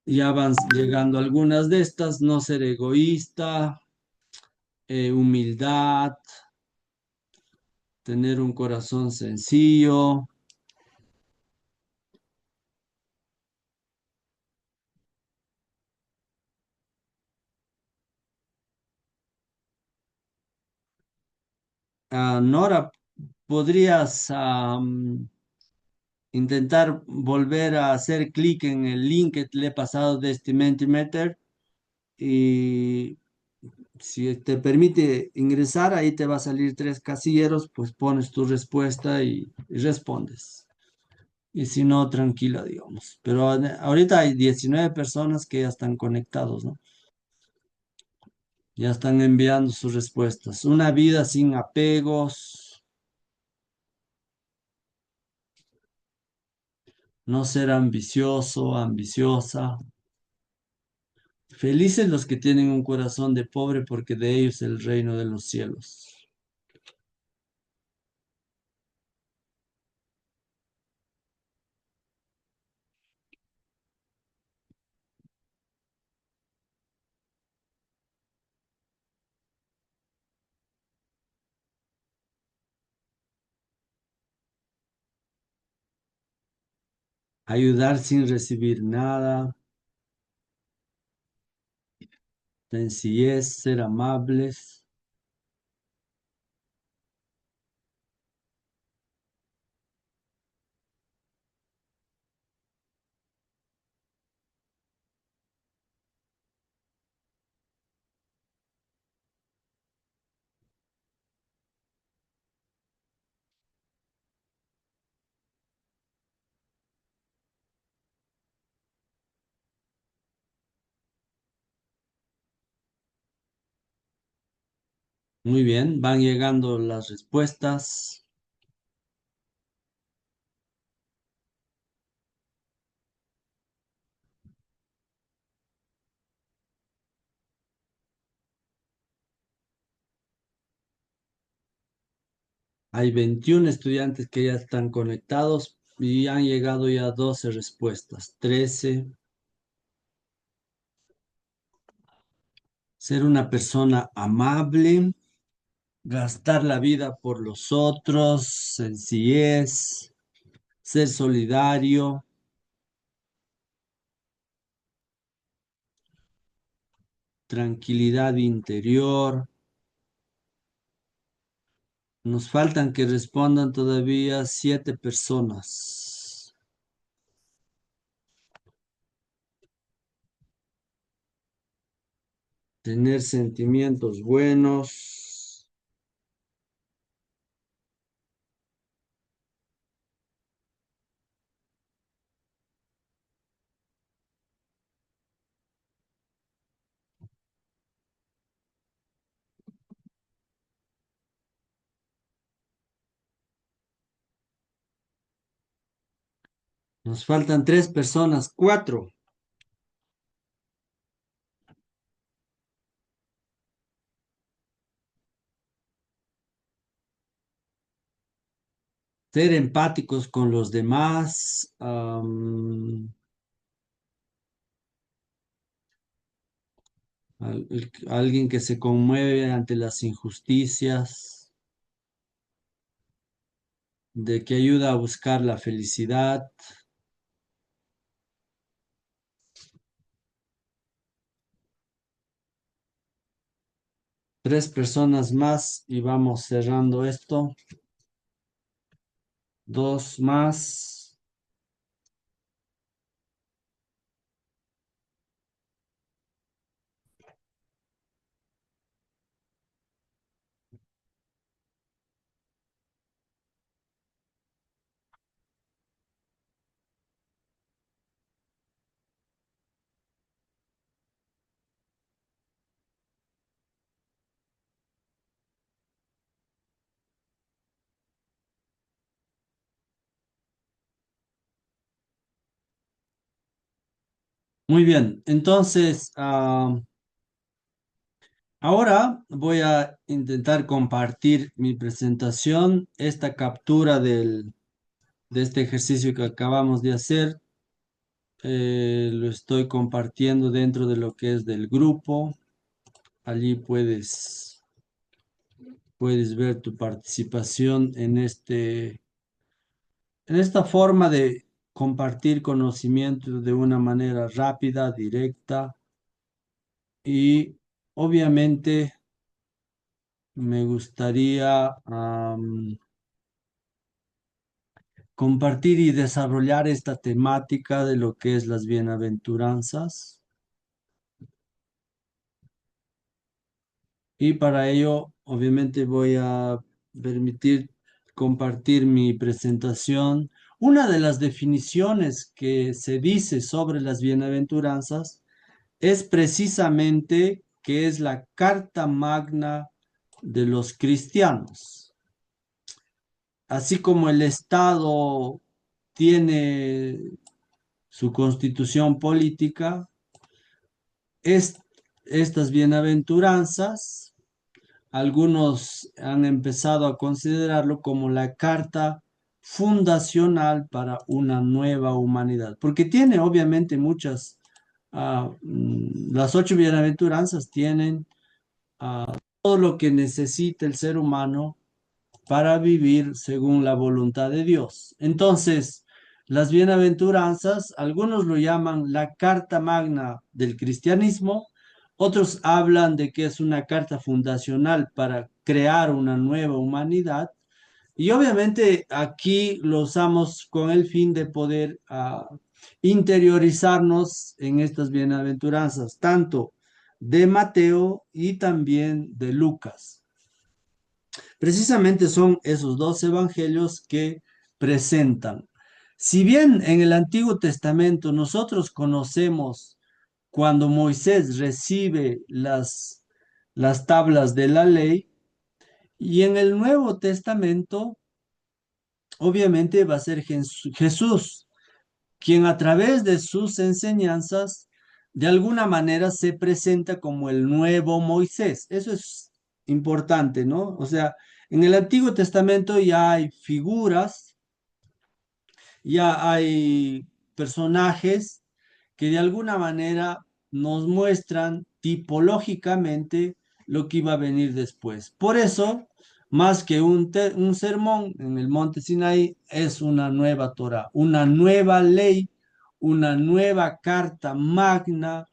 ya van llegando algunas de estas: no ser egoísta, humildad, tener un corazón sencillo, Nora, ¿podrías intentar volver a hacer clic en el link que le he pasado de este Mentimeter? Y si te permite ingresar, ahí te va a salir tres casilleros, pues pones tu respuesta y respondes. Y si no, tranquila, digamos. Pero ahorita hay 19 personas que ya están conectados, ¿no? Ya están enviando sus respuestas. Una vida sin apegos, no ser ambicioso, ambiciosa. Felices los que tienen un corazón de pobre, porque de ellos es el reino de los cielos. Ayudar sin recibir nada. Sencillez, ser amables. Muy bien, van llegando las respuestas. Hay 21 estudiantes que ya están conectados y han llegado ya 12 respuestas. 13. Ser una persona amable, gastar la vida por los otros, sencillez, ser solidario, tranquilidad interior. Nos faltan que respondan todavía 7 personas. Tener sentimientos buenos. Nos faltan 3 personas, 4. Ser empáticos con los demás. Alguien que se conmueve ante las injusticias, de que ayuda a buscar la felicidad. Tres personas más y vamos cerrando esto. Dos más. Muy bien, entonces ahora voy a intentar compartir mi presentación, esta captura de este ejercicio que acabamos de hacer. Lo estoy compartiendo dentro de lo que es del grupo. Allí puedes ver tu participación en esta forma de compartir conocimiento de una manera rápida, directa y obviamente me gustaría compartir y desarrollar esta temática de lo que es las bienaventuranzas. Y para ello, obviamente, voy a permitir compartir mi presentación. Una de las definiciones que se dice sobre las bienaventuranzas es precisamente que es la carta magna de los cristianos. Así como el Estado tiene su constitución política, estas bienaventuranzas, algunos han empezado a considerarlo como la carta fundacional para una nueva humanidad, porque tiene obviamente las 8 bienaventuranzas tienen todo lo que necesita el ser humano para vivir según la voluntad de Dios. Entonces, las bienaventuranzas, algunos lo llaman la carta magna del cristianismo, otros hablan de que es una carta fundacional para crear una nueva humanidad. Y obviamente aquí lo usamos con el fin de poder interiorizarnos en estas bienaventuranzas, tanto de Mateo y también de Lucas. Precisamente son esos dos evangelios que presentan. Si bien en el Antiguo Testamento nosotros conocemos cuando Moisés recibe las tablas de la ley, Y en el Nuevo Testamento, obviamente va a ser Jesús quien a través de sus enseñanzas, de alguna manera se presenta como el nuevo Moisés. Eso es importante, ¿no? O sea, en el Antiguo Testamento ya hay figuras, ya hay personajes que de alguna manera nos muestran tipológicamente lo que iba a venir después. Por eso, más que un sermón en el monte Sinaí, es una nueva Torah, una nueva ley, una nueva carta magna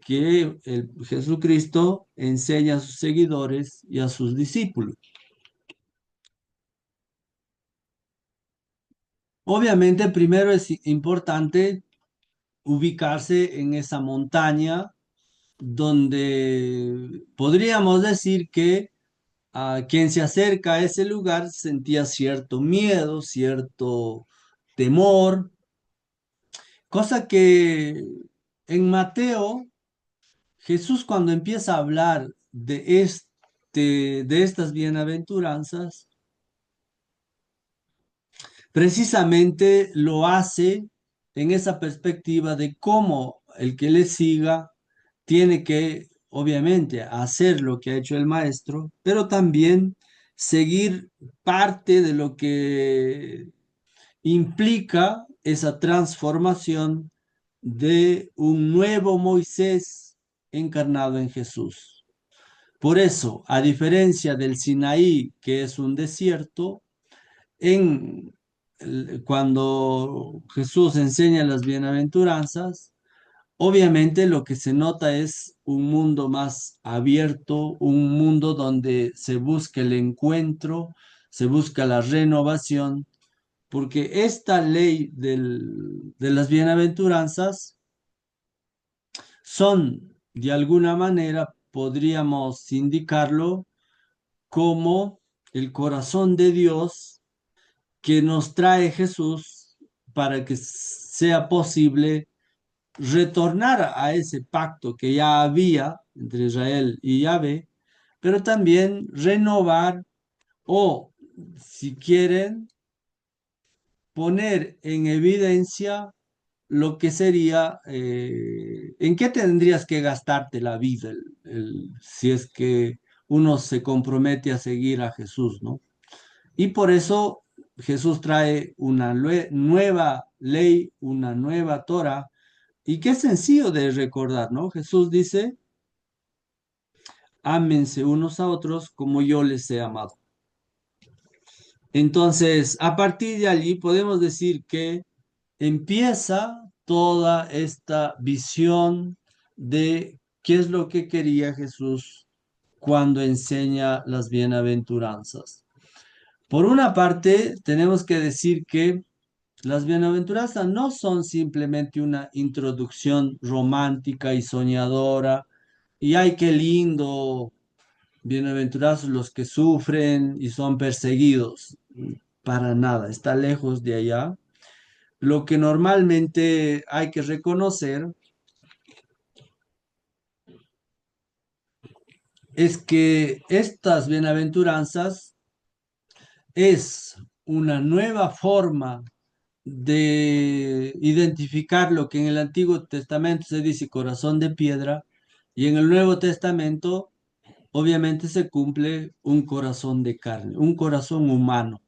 que Jesucristo enseña a sus seguidores y a sus discípulos. Obviamente, primero es importante ubicarse en esa montaña donde podríamos decir que a quien se acerca a ese lugar sentía cierto miedo, cierto temor, cosa que en Mateo, Jesús cuando empieza a hablar de estas bienaventuranzas, precisamente lo hace en esa perspectiva de cómo el que le siga tiene que, obviamente, hacer lo que ha hecho el maestro, pero también seguir parte de lo que implica esa transformación de un nuevo Moisés encarnado en Jesús. Por eso, a diferencia del Sinaí, que es un desierto, cuando Jesús enseña las bienaventuranzas, obviamente lo que se nota es un mundo más abierto, un mundo donde se busca el encuentro, se busca la renovación, porque esta ley de las bienaventuranzas son, de alguna manera, podríamos indicarlo como el corazón de Dios que nos trae Jesús para que sea posible retornar a ese pacto que ya había entre Israel y Yahvé, pero también renovar o, si quieren, poner en evidencia lo que sería, en qué tendrías que gastarte la vida si es que uno se compromete a seguir a Jesús, ¿no? Y por eso Jesús trae una nueva ley, una nueva Torah, y qué sencillo de recordar, ¿no? Jesús dice, ámense unos a otros como yo les he amado. Entonces, a partir de allí podemos decir que empieza toda esta visión de qué es lo que quería Jesús cuando enseña las bienaventuranzas. Por una parte, tenemos que decir que las bienaventuranzas no son simplemente una introducción romántica y soñadora, y ay, qué lindo, bienaventurados los que sufren y son perseguidos. Para nada, está lejos de allá. Lo que normalmente hay que reconocer es que estas bienaventuranzas es una nueva forma de identificar lo que en el Antiguo Testamento se dice corazón de piedra y en el Nuevo Testamento obviamente se cumple un corazón de carne, un corazón humano.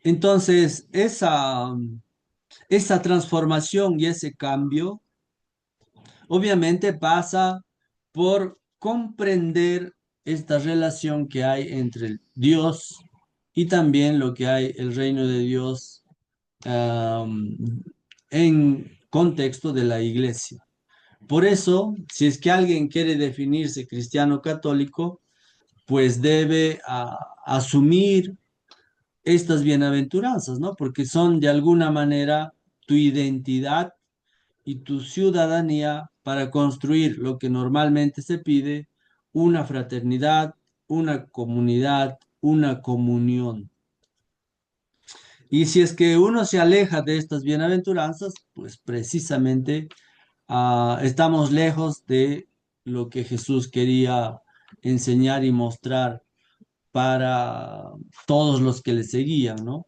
Entonces, esa transformación y ese cambio obviamente pasa por comprender esta relación que hay entre el Dios y también lo que hay el reino de Dios am, en contexto de la iglesia. Por eso, si es que alguien quiere definirse cristiano católico, pues debe asumir estas bienaventuranzas, ¿no? Porque son de alguna manera tu identidad y tu ciudadanía para construir lo que normalmente se pide, una fraternidad, una comunidad, una comunión. Y si es que uno se aleja de estas bienaventuranzas, pues precisamente estamos lejos de lo que Jesús quería enseñar y mostrar para todos los que le seguían, ¿no?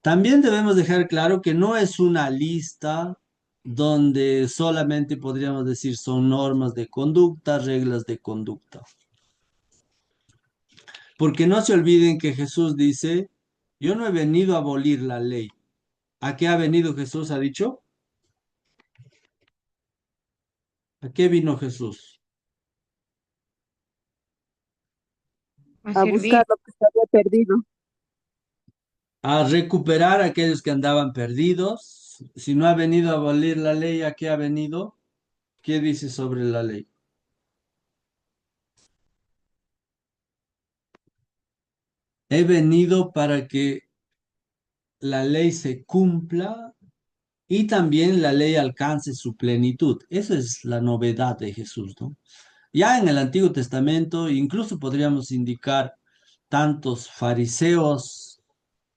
También debemos dejar claro que no es una lista donde solamente podríamos decir son normas de conducta, reglas de conducta. Porque no se olviden que Jesús dice, yo no he venido a abolir la ley. ¿A qué ha venido Jesús? ¿Ha dicho? ¿A qué vino Jesús? A a buscar servir. lo que se había perdido. A recuperar a aquellos que andaban perdidos. Si no ha venido a abolir la ley, ¿a qué ha venido? ¿Qué dice sobre la ley? He venido para que la ley se cumpla y también la ley alcance su plenitud. Esa es la novedad de Jesús, ¿no? Ya en el Antiguo Testamento, incluso podríamos indicar tantos fariseos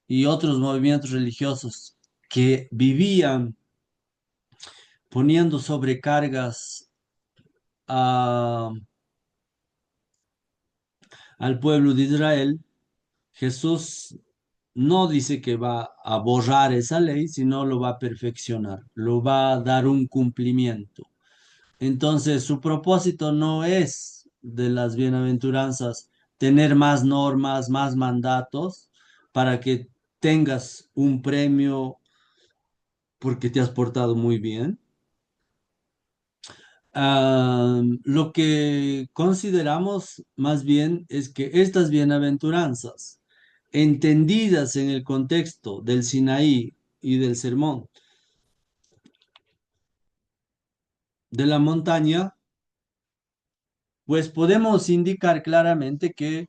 y otros movimientos religiosos que vivían poniendo sobrecargas a- al pueblo de Israel. Jesús no dice que va a borrar esa ley, sino lo va a perfeccionar, lo va a dar un cumplimiento. Entonces, su propósito no es de las bienaventuranzas tener más normas, más mandatos para que tengas un premio porque te has portado muy bien. Lo que consideramos más bien es que estas bienaventuranzas, entendidas en el contexto del Sinaí y del sermón de la montaña, pues podemos indicar claramente que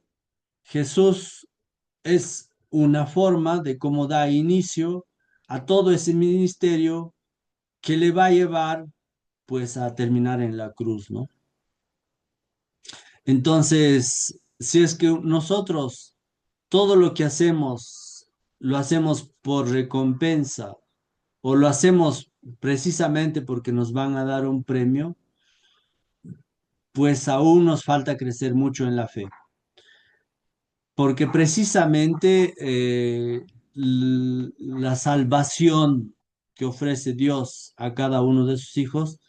Jesús es una forma de cómo da inicio a todo ese ministerio que le va a llevar pues a terminar en la cruz, ¿no? Entonces, si es que nosotros todo lo que hacemos lo hacemos por recompensa o lo hacemos precisamente porque nos van a dar un premio, pues aún nos falta crecer mucho en la fe. Porque precisamente la salvación que ofrece Dios a cada uno de sus hijos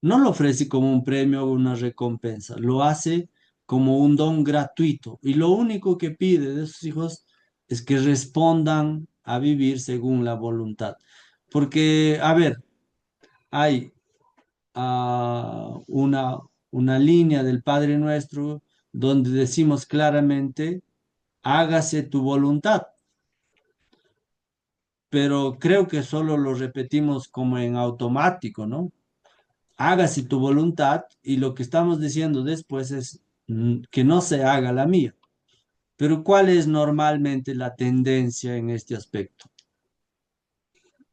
no lo ofrece como un premio o una recompensa, lo hace como un don gratuito y lo único que pide de sus hijos es que respondan a vivir según la voluntad. Porque, a ver, hay una, una línea del Padre Nuestro donde decimos claramente, hágase tu voluntad, pero creo que solo lo repetimos como en automático, ¿no? Hágase tu voluntad y lo que estamos diciendo después es que no se haga la mía. Pero ¿cuál es normalmente la tendencia en este aspecto?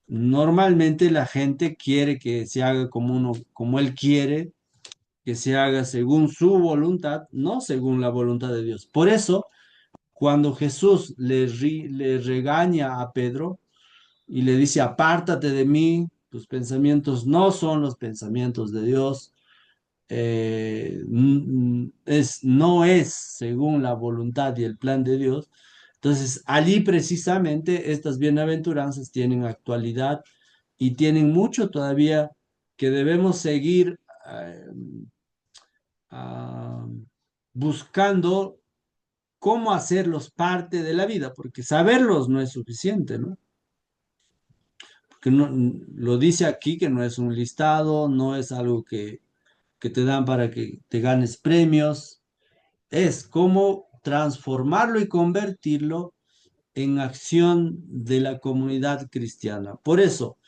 Normalmente la gente quiere que se haga como uno, como él quiere, que se haga según su voluntad, no según la voluntad de Dios. Por eso, cuando Jesús le regaña a Pedro, y le dice, apártate de mí, tus pensamientos no son los pensamientos de Dios, no es según la voluntad y el plan de Dios. Entonces, allí precisamente estas bienaventuranzas tienen actualidad y tienen mucho todavía que debemos seguir ah, buscando cómo hacerlos parte de la vida, porque saberlos no es suficiente, ¿no? Que no, lo dice aquí que no es un listado, no es algo que te dan para que te ganes premios, es cómo transformarlo y convertirlo en acción de la comunidad cristiana. Por eso,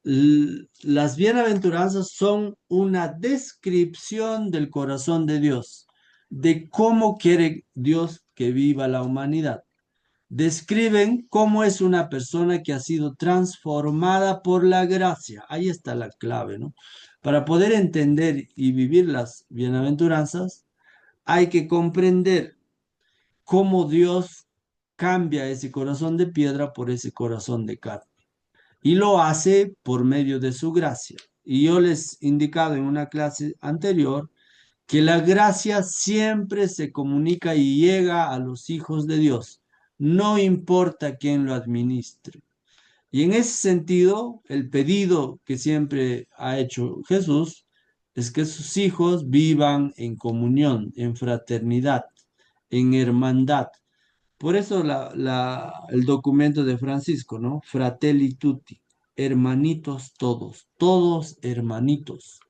las bienaventuranzas son una descripción del corazón de Dios, de cómo quiere Dios que viva la humanidad. Describen cómo es una persona que ha sido transformada por la gracia. Ahí está la clave, ¿no? Para poder entender y vivir las bienaventuranzas, hay que comprender cómo Dios cambia ese corazón de piedra por ese corazón de carne. Y lo hace por medio de su gracia. Y yo les he indicado en una clase anterior que la gracia siempre se comunica y llega a los hijos de Dios, no importa quién lo administre. Y en ese sentido, el pedido que siempre ha hecho Jesús es que sus hijos vivan en comunión, en fraternidad, en hermandad. Por eso el documento de Francisco, ¿no? Fratelli tutti, hermanitos todos, todos hermanitos.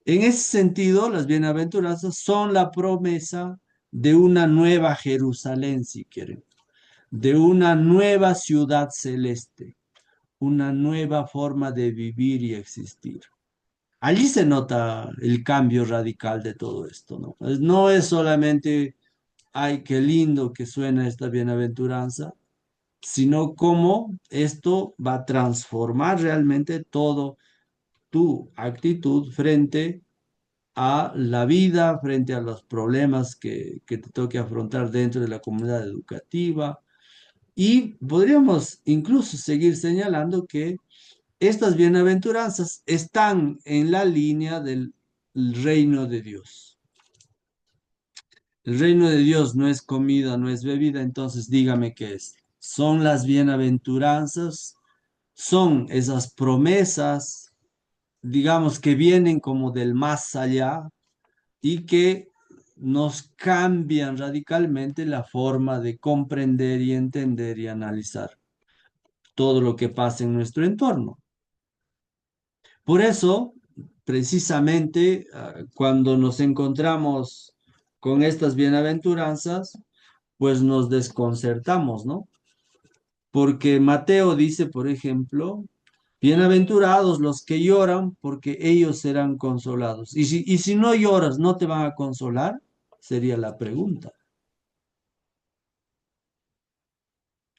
En ese sentido, las bienaventuranzas son la promesa de una nueva Jerusalén, si quieren, de una nueva ciudad celeste, una nueva forma de vivir y existir. Allí se nota el cambio radical de todo esto, ¿no? No es solamente, ay, qué lindo que suena esta bienaventuranza, sino cómo esto va a transformar realmente todo tu actitud frente a la vida, frente a los problemas que te toque afrontar dentro de la comunidad educativa. Y podríamos incluso seguir señalando que estas bienaventuranzas están en la línea del reino de Dios. El reino de Dios no es comida, no es bebida, entonces dígame qué es. Son las bienaventuranzas, son esas promesas, digamos, que vienen como del más allá y que nos cambian radicalmente la forma de comprender y entender y analizar todo lo que pasa en nuestro entorno. Por eso, precisamente, cuando nos encontramos con estas bienaventuranzas, pues nos desconcertamos, ¿no? Porque Mateo dice, por ejemplo, bienaventurados los que lloran, porque ellos serán consolados. Y si no lloras, ¿no te van a consolar? Sería la pregunta.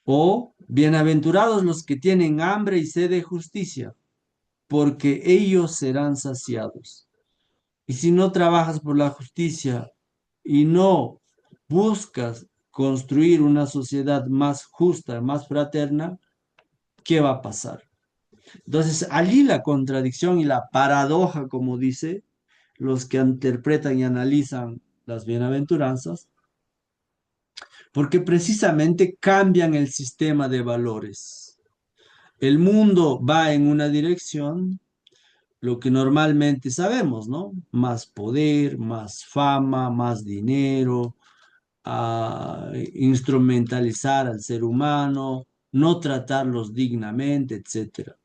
O bienaventurados los que tienen hambre y sed de justicia, porque ellos serán saciados. Y si no trabajas por la justicia y no buscas construir una sociedad más justa, más fraterna, ¿qué va a pasar? Entonces, allí la contradicción y la paradoja, como dice los que interpretan y analizan las bienaventuranzas, porque precisamente cambian el sistema de valores. El mundo va en una dirección, lo que normalmente sabemos, ¿no? Más poder, más fama, más dinero, instrumentalizar al ser humano, no tratarlos dignamente, etcétera.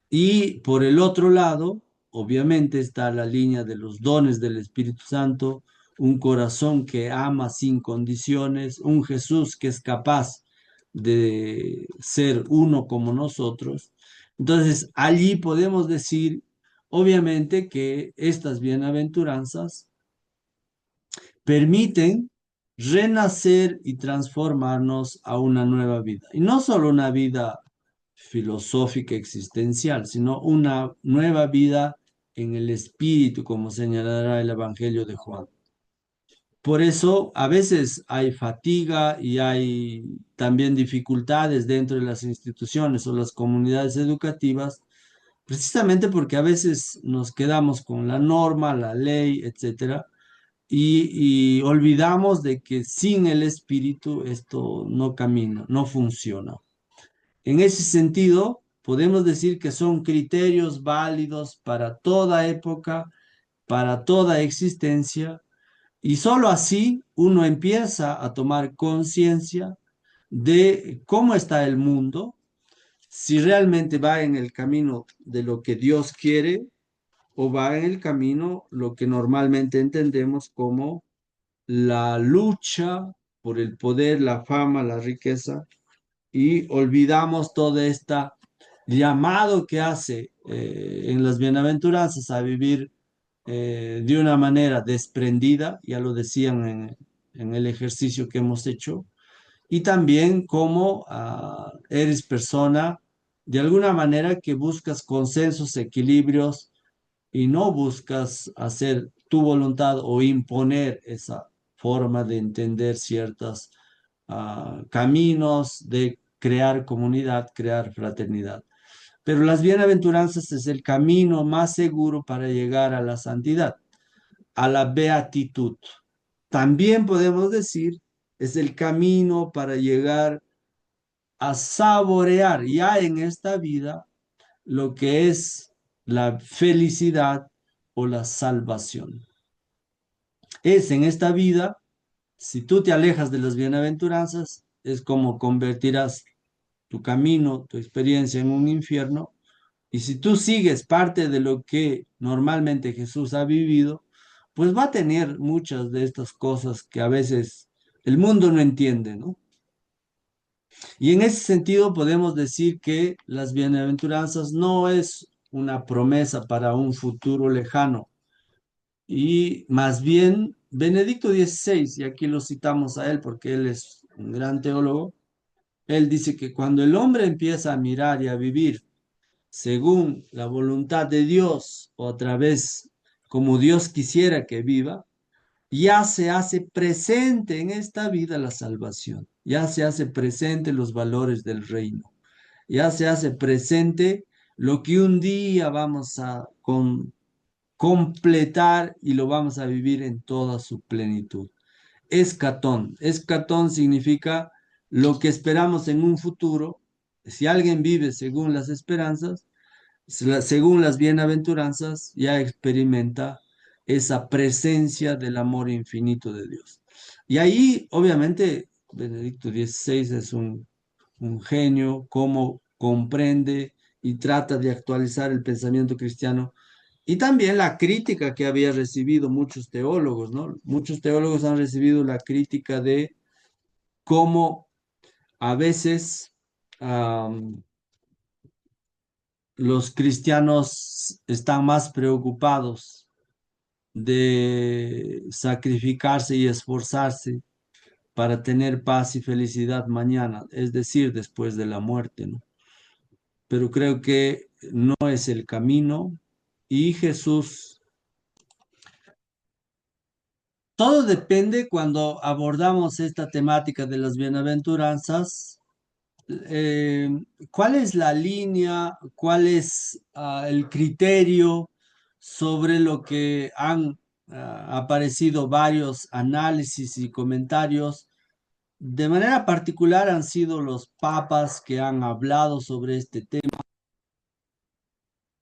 Y por el otro lado, obviamente está la línea de los dones del Espíritu Santo, un corazón que ama sin condiciones, un Jesús que es capaz de ser uno como nosotros. Entonces, allí podemos decir, obviamente, que estas bienaventuranzas permiten renacer y transformarnos a una nueva vida. Y no solo una vida filosófica existencial, sino una nueva vida en el espíritu, como señalará el Evangelio de Juan. Por eso a veces hay fatiga y hay también dificultades dentro de las instituciones o las comunidades educativas, precisamente porque a veces nos quedamos con la norma, la ley, etcétera, y olvidamos de que sin el espíritu esto no camina, no funciona. En ese sentido, podemos decir que son criterios válidos para toda época, para toda existencia, y solo así uno empieza a tomar conciencia de cómo está el mundo, si realmente va en el camino de lo que Dios quiere o va en el camino lo que normalmente entendemos como la lucha por el poder, la fama, la riqueza, y olvidamos todo este llamado que hace en las bienaventuranzas a vivir de una manera desprendida, ya lo decían en el ejercicio que hemos hecho, y también como eres persona de alguna manera que buscas consensos, equilibrios y no buscas hacer tu voluntad o imponer esa forma de entender ciertos caminos, de crear comunidad, crear fraternidad. Pero las bienaventuranzas es el camino más seguro para llegar a la santidad. a la beatitud. También podemos decir, es el camino para llegar a saborear ya en esta vida lo que es la felicidad o la salvación. Es en esta vida, si tú te alejas de las bienaventuranzas, es como convertirás tu camino, tu experiencia en un infierno. Y si tú sigues parte de lo que normalmente Jesús ha vivido, pues va a tener muchas de estas cosas que a veces el mundo no entiende, ¿no? Y en ese sentido podemos decir que las bienaventuranzas no es una promesa para un futuro lejano, y más bien Benedicto XVI, y aquí lo citamos a él porque él es un gran teólogo, él dice que cuando el hombre empieza a mirar y a vivir según la voluntad de Dios o a través como Dios quisiera que viva, ya se hace presente en esta vida la salvación, ya se hace presente los valores del reino, ya se hace presente lo que un día vamos a completar y lo vamos a vivir en toda su plenitud. Escatón. Escatón significa lo que esperamos en un futuro. Si alguien vive según las esperanzas, según las bienaventuranzas, ya experimenta esa presencia del amor infinito de Dios. Y ahí, obviamente, Benedicto XVI es un genio, cómo comprende y trata de actualizar el pensamiento cristiano y también la crítica que había recibido muchos teólogos, ¿no? Muchos teólogos han recibido la crítica de cómo a veces los cristianos están más preocupados de sacrificarse y esforzarse para tener paz y felicidad mañana, es decir, después de la muerte, ¿no? Pero creo que no es el camino y Jesús, todo depende cuando abordamos esta temática de las bienaventuranzas. eh, ¿Cuál es la línea, cuál es el criterio sobre lo que han aparecido varios análisis y comentarios? De manera particular han sido los papas que han hablado sobre este tema,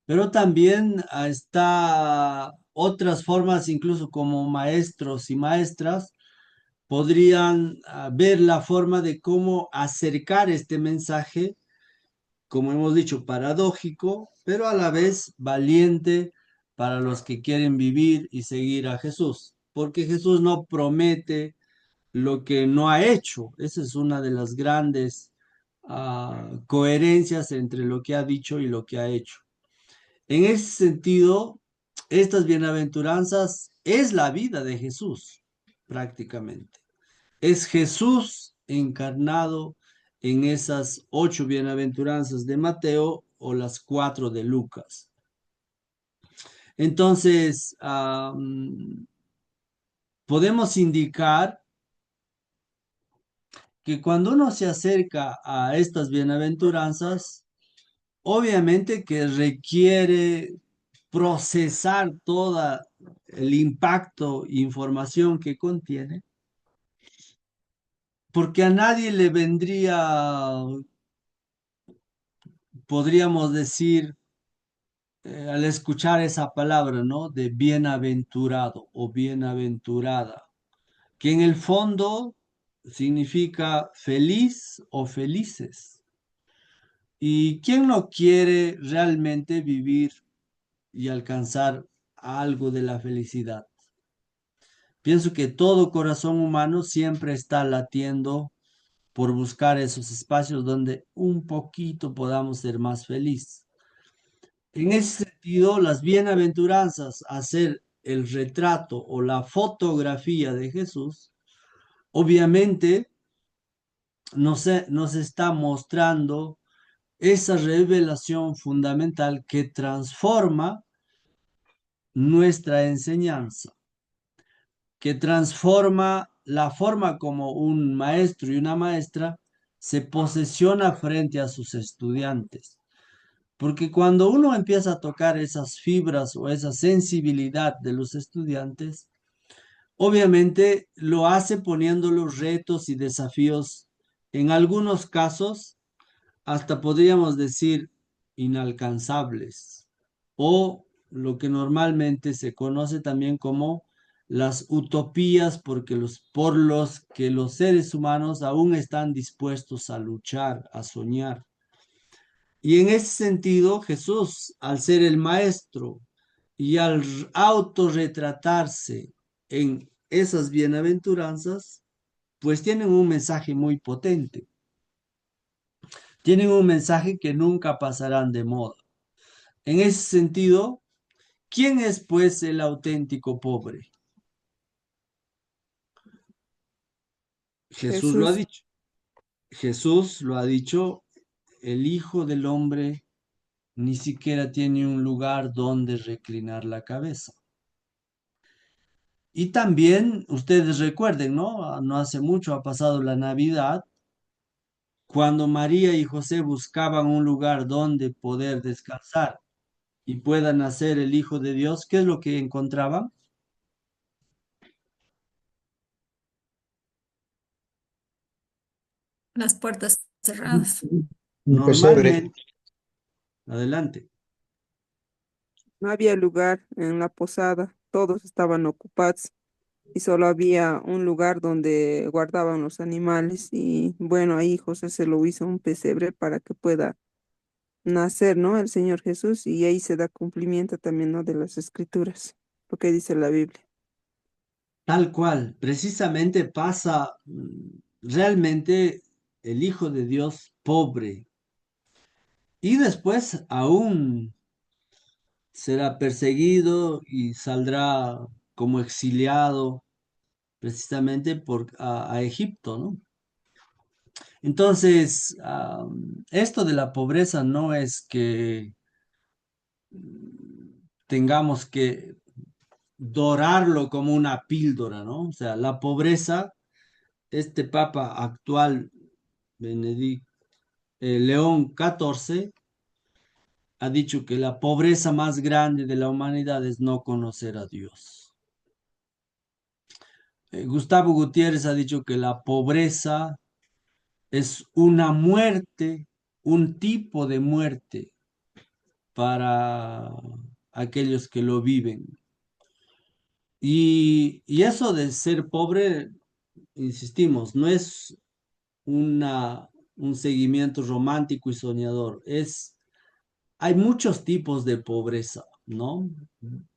pero también está otras formas, incluso como maestros y maestras podrían ver la forma de cómo acercar este mensaje, como hemos dicho, paradójico, pero a la vez valiente para los que quieren vivir y seguir a Jesús, porque Jesús no promete lo que no ha hecho. Esa es una de las grandes coherencias entre lo que ha dicho y lo que ha hecho. En ese sentido, estas bienaventuranzas es la vida de Jesús, prácticamente. Es Jesús encarnado en esas 8 bienaventuranzas de Mateo o las 4 de Lucas. Entonces, podemos indicar que cuando uno se acerca a estas bienaventuranzas, obviamente que requiere procesar toda el impacto e información que contiene, porque a nadie le vendría, podríamos decir, al escuchar esa palabra, ¿no? De bienaventurado o bienaventurada, que en el fondo significa feliz o felices. ¿Y quién no quiere realmente vivir y alcanzar algo de la felicidad? Pienso que todo corazón humano siempre está latiendo por buscar esos espacios donde un poquito podamos ser más felices. En ese sentido, las bienaventuranzas, hacer el retrato o la fotografía de Jesús, obviamente nos está mostrando esa revelación fundamental que transforma nuestra enseñanza, que transforma la forma como un maestro y una maestra se posesiona frente a sus estudiantes. porque cuando uno empieza a tocar esas fibras o esa sensibilidad de los estudiantes, obviamente lo hace poniendo los retos y desafíos, en algunos casos, hasta podríamos decir inalcanzables, o lo que normalmente se conoce también como las utopías, por los que los seres humanos aún están dispuestos a luchar, a soñar. Y en ese sentido, Jesús, al ser el maestro y al autorretratarse en esas bienaventuranzas, pues tienen un mensaje muy potente, tienen un mensaje que nunca pasarán de moda. En ese sentido, ¿quién es pues el auténtico pobre? Jesús lo ha Jesús. dicho. Jesús lo ha dicho, el Hijo del Hombre ni siquiera tiene un lugar donde reclinar la cabeza. Y también ustedes recuerden, ¿no? No hace mucho ha pasado la Navidad, cuando María y José buscaban un lugar donde poder descansar y pueda nacer el Hijo de Dios, ¿qué es lo que encontraban? Las puertas cerradas. Un pesebre. Normalmente, adelante. No había lugar en la posada, todos estaban ocupados y solo había un lugar donde guardaban los animales y bueno, ahí José se lo hizo un pesebre para que pueda nacer, ¿no? El Señor Jesús y ahí se da cumplimiento también, ¿no? De las escrituras, lo que dice la Biblia. Tal cual, precisamente pasa realmente el Hijo de Dios pobre y después aún será perseguido y saldrá como exiliado precisamente a Egipto, ¿no? Entonces, esto de la pobreza no es que tengamos que dorarlo como una píldora, ¿no? O sea, la pobreza, este Papa actual, Benedicto León XIV, ha dicho que la pobreza más grande de la humanidad es no conocer a Dios. Gustavo Gutiérrez ha dicho que la pobreza es una muerte, un tipo de muerte para aquellos que lo viven. Y eso de ser pobre, insistimos, no es un seguimiento romántico y soñador, hay muchos tipos de pobreza, ¿no?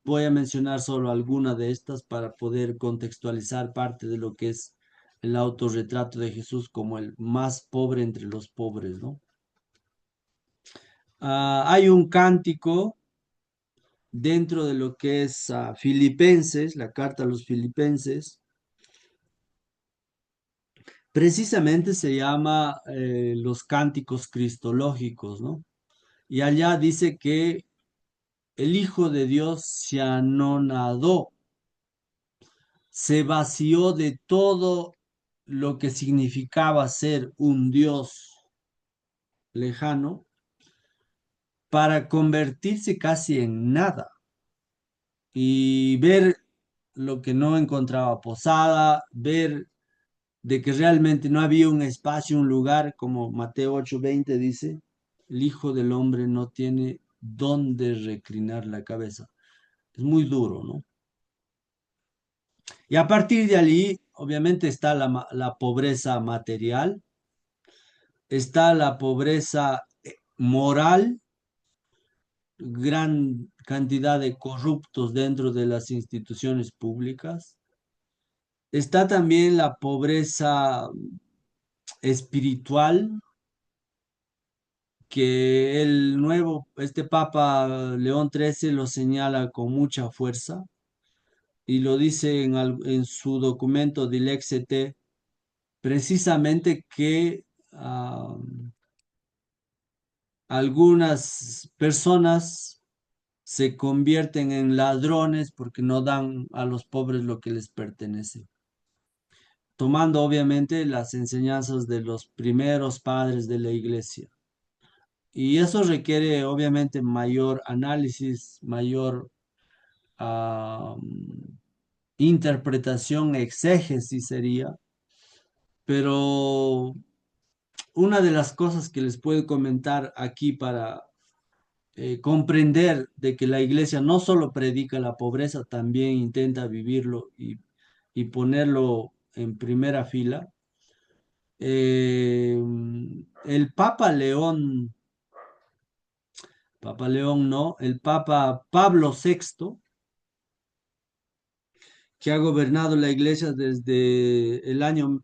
Voy a mencionar solo alguna de estas para poder contextualizar parte de lo que es el autorretrato de Jesús como el más pobre entre los pobres, ¿no? Hay un cántico dentro de lo que es Filipenses, la carta a los Filipenses, precisamente se llama los cánticos cristológicos, ¿no? Y allá dice que el Hijo de Dios se anonadó, se vació de todo lo que significaba ser un Dios lejano para convertirse casi en nada y ver lo que no encontraba posada, ver de que realmente no había un espacio, un lugar, como Mateo 8:20 dice, el Hijo del Hombre no tiene dónde reclinar la cabeza. Es muy duro, ¿no? Y a partir de allí, obviamente está la pobreza material, está la pobreza moral, gran cantidad de corruptos dentro de las instituciones públicas. Está también la pobreza espiritual, que este Papa León XIII lo señala con mucha fuerza y lo dice en su documento Dilexete, precisamente que algunas personas se convierten en ladrones porque no dan a los pobres lo que les pertenece, tomando obviamente las enseñanzas de los primeros padres de la iglesia. Y eso requiere obviamente mayor análisis, mayor interpretación, exégesis sería, pero una de las cosas que les puedo comentar aquí para comprender de que la iglesia no solo predica la pobreza, también intenta vivirlo y ponerlo en primera fila. El Papa León no, el Papa Pablo VI, que ha gobernado la iglesia desde el año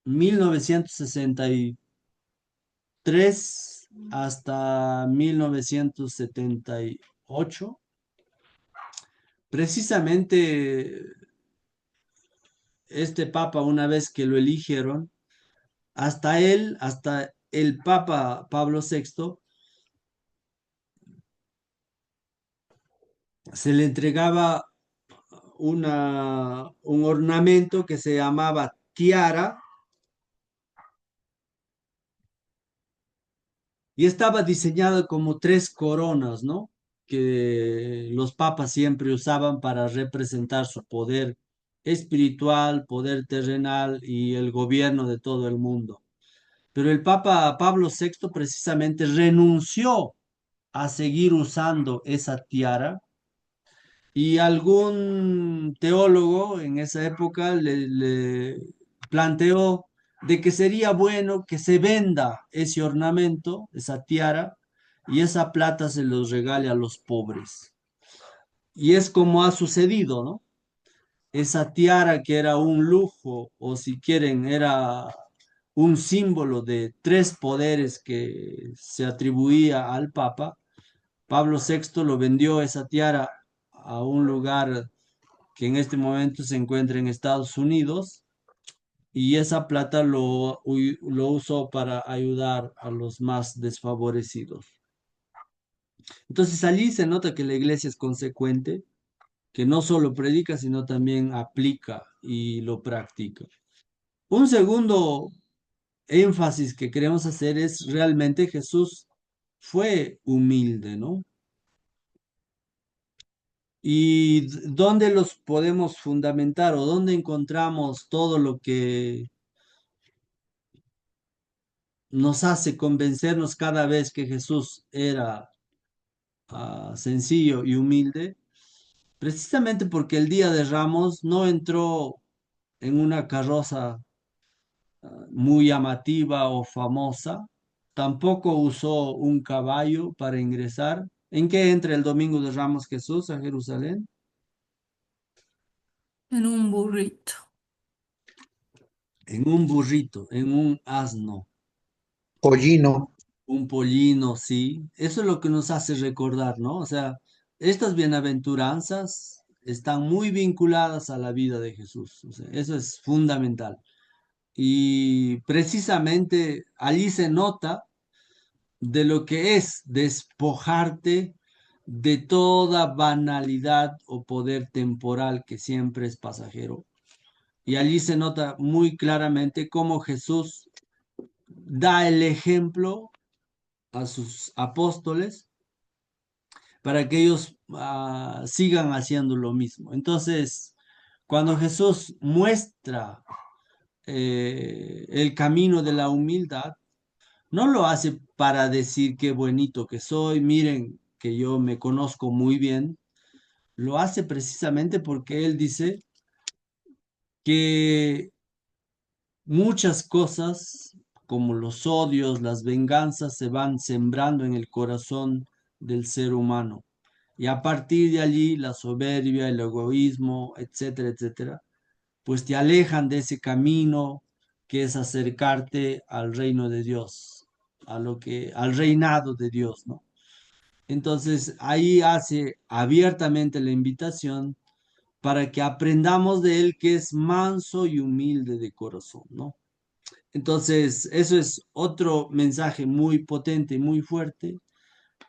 1963 hasta 1978. Precisamente este papa, una vez que lo eligieron, hasta el Papa Pablo VI, se le entregaba un ornamento que se llamaba tiara y estaba diseñado como tres coronas, ¿no? Que los papas siempre usaban para representar su poder espiritual, poder terrenal y el gobierno de todo el mundo. Pero el Papa Pablo VI precisamente renunció a seguir usando esa tiara y algún teólogo en esa época le planteó de que sería bueno que se venda ese ornamento, esa tiara, y esa plata se los regale a los pobres. Y es como ha sucedido, ¿no? Esa tiara que era un lujo, o si quieren, era un símbolo de tres poderes que se atribuía al Papa. Pablo VI lo vendió esa tiara a un lugar que en este momento se encuentra en Estados Unidos y esa plata lo usó para ayudar a los más desfavorecidos. Entonces allí se nota que la iglesia es consecuente, que no solo predica, sino también aplica y lo practica. Un segundo énfasis que queremos hacer es realmente Jesús fue humilde, ¿no? ¿Y dónde los podemos fundamentar o dónde encontramos todo lo que nos hace convencernos cada vez que Jesús era sencillo y humilde? Precisamente porque el día de Ramos no entró en una carroza muy llamativa o famosa, tampoco usó un caballo para ingresar. ¿En qué entra el domingo de Ramos Jesús a Jerusalén? En un burrito. En un burrito, en un asno. Pollino. Un pollino, sí. Eso es lo que nos hace recordar, ¿no? O sea, estas bienaventuranzas están muy vinculadas a la vida de Jesús. O sea, eso es fundamental. Y precisamente allí se nota de lo que es despojarte de toda banalidad o poder temporal que siempre es pasajero. Y allí se nota muy claramente cómo Jesús da el ejemplo a sus apóstoles para que ellos sigan haciendo lo mismo. Entonces, cuando Jesús muestra el camino de la humildad, no lo hace para decir qué bonito que soy, miren que yo me conozco muy bien, lo hace precisamente porque Él dice que muchas cosas, como los odios, las venganzas, se van sembrando en el corazón del ser humano. Y a partir de allí, la soberbia, el egoísmo, etcétera, etcétera, pues te alejan de ese camino que es acercarte al reino de Dios, al reinado de Dios, ¿no? Entonces ahí hace abiertamente la invitación para que aprendamos de él que es manso y humilde de corazón, ¿no? Entonces, eso es otro mensaje muy potente y muy fuerte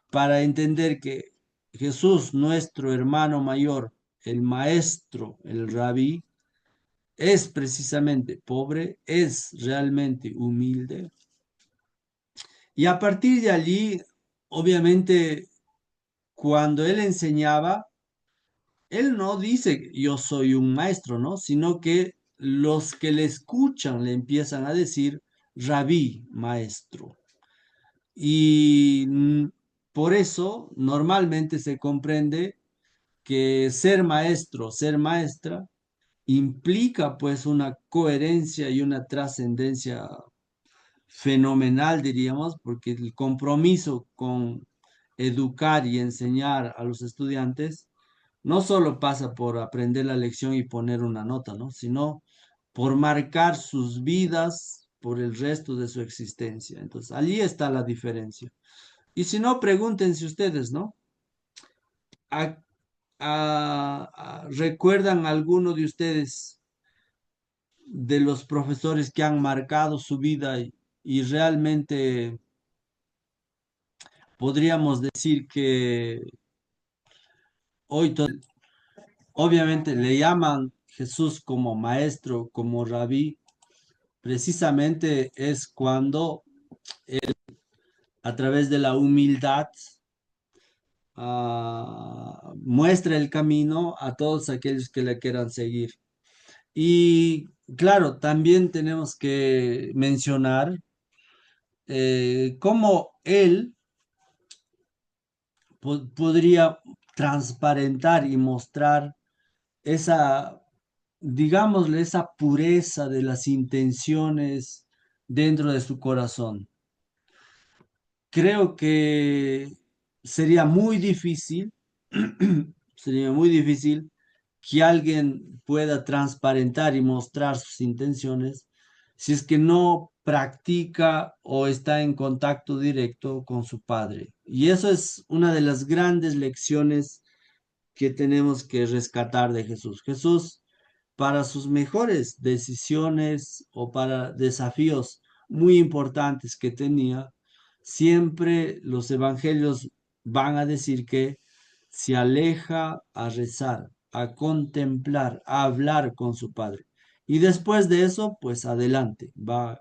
para entender que Jesús, nuestro hermano mayor, el maestro, el rabí, es precisamente pobre, es realmente humilde Y a partir de allí, obviamente, cuando él enseñaba, él no dice yo soy un maestro, ¿no? Sino que los que le escuchan le empiezan a decir rabí, maestro. Y por eso normalmente se comprende que ser maestro, ser maestra, implica pues una coherencia y una trascendencia fenomenal, diríamos, porque el compromiso con educar y enseñar a los estudiantes no solo pasa por aprender la lección y poner una nota, ¿no? Sino por marcar sus vidas por el resto de su existencia. Entonces, allí está la diferencia. Y si no, pregúntense ustedes, ¿no? ¿A- ¿Recuerdan alguno de ustedes de los profesores que han marcado su vida y realmente podríamos decir que hoy obviamente le llaman Jesús como maestro, como rabí, precisamente es cuando a través de la humildad muestra el camino a todos aquellos que le quieran seguir. Y claro, también tenemos que mencionar cómo él podría transparentar y mostrar esa, digámosle, esa pureza de las intenciones dentro de su corazón. Creo que sería muy difícil, sería muy difícil que alguien pueda transparentar y mostrar sus intenciones si es que no practica o está en contacto directo con su padre. Y eso es una de las grandes lecciones que tenemos que rescatar de Jesús. Jesús, para sus mejores decisiones o para desafíos muy importantes que tenía, siempre los evangelios van a decir que se aleja a rezar, a contemplar, a hablar con su Padre. Y después de eso, pues adelante, va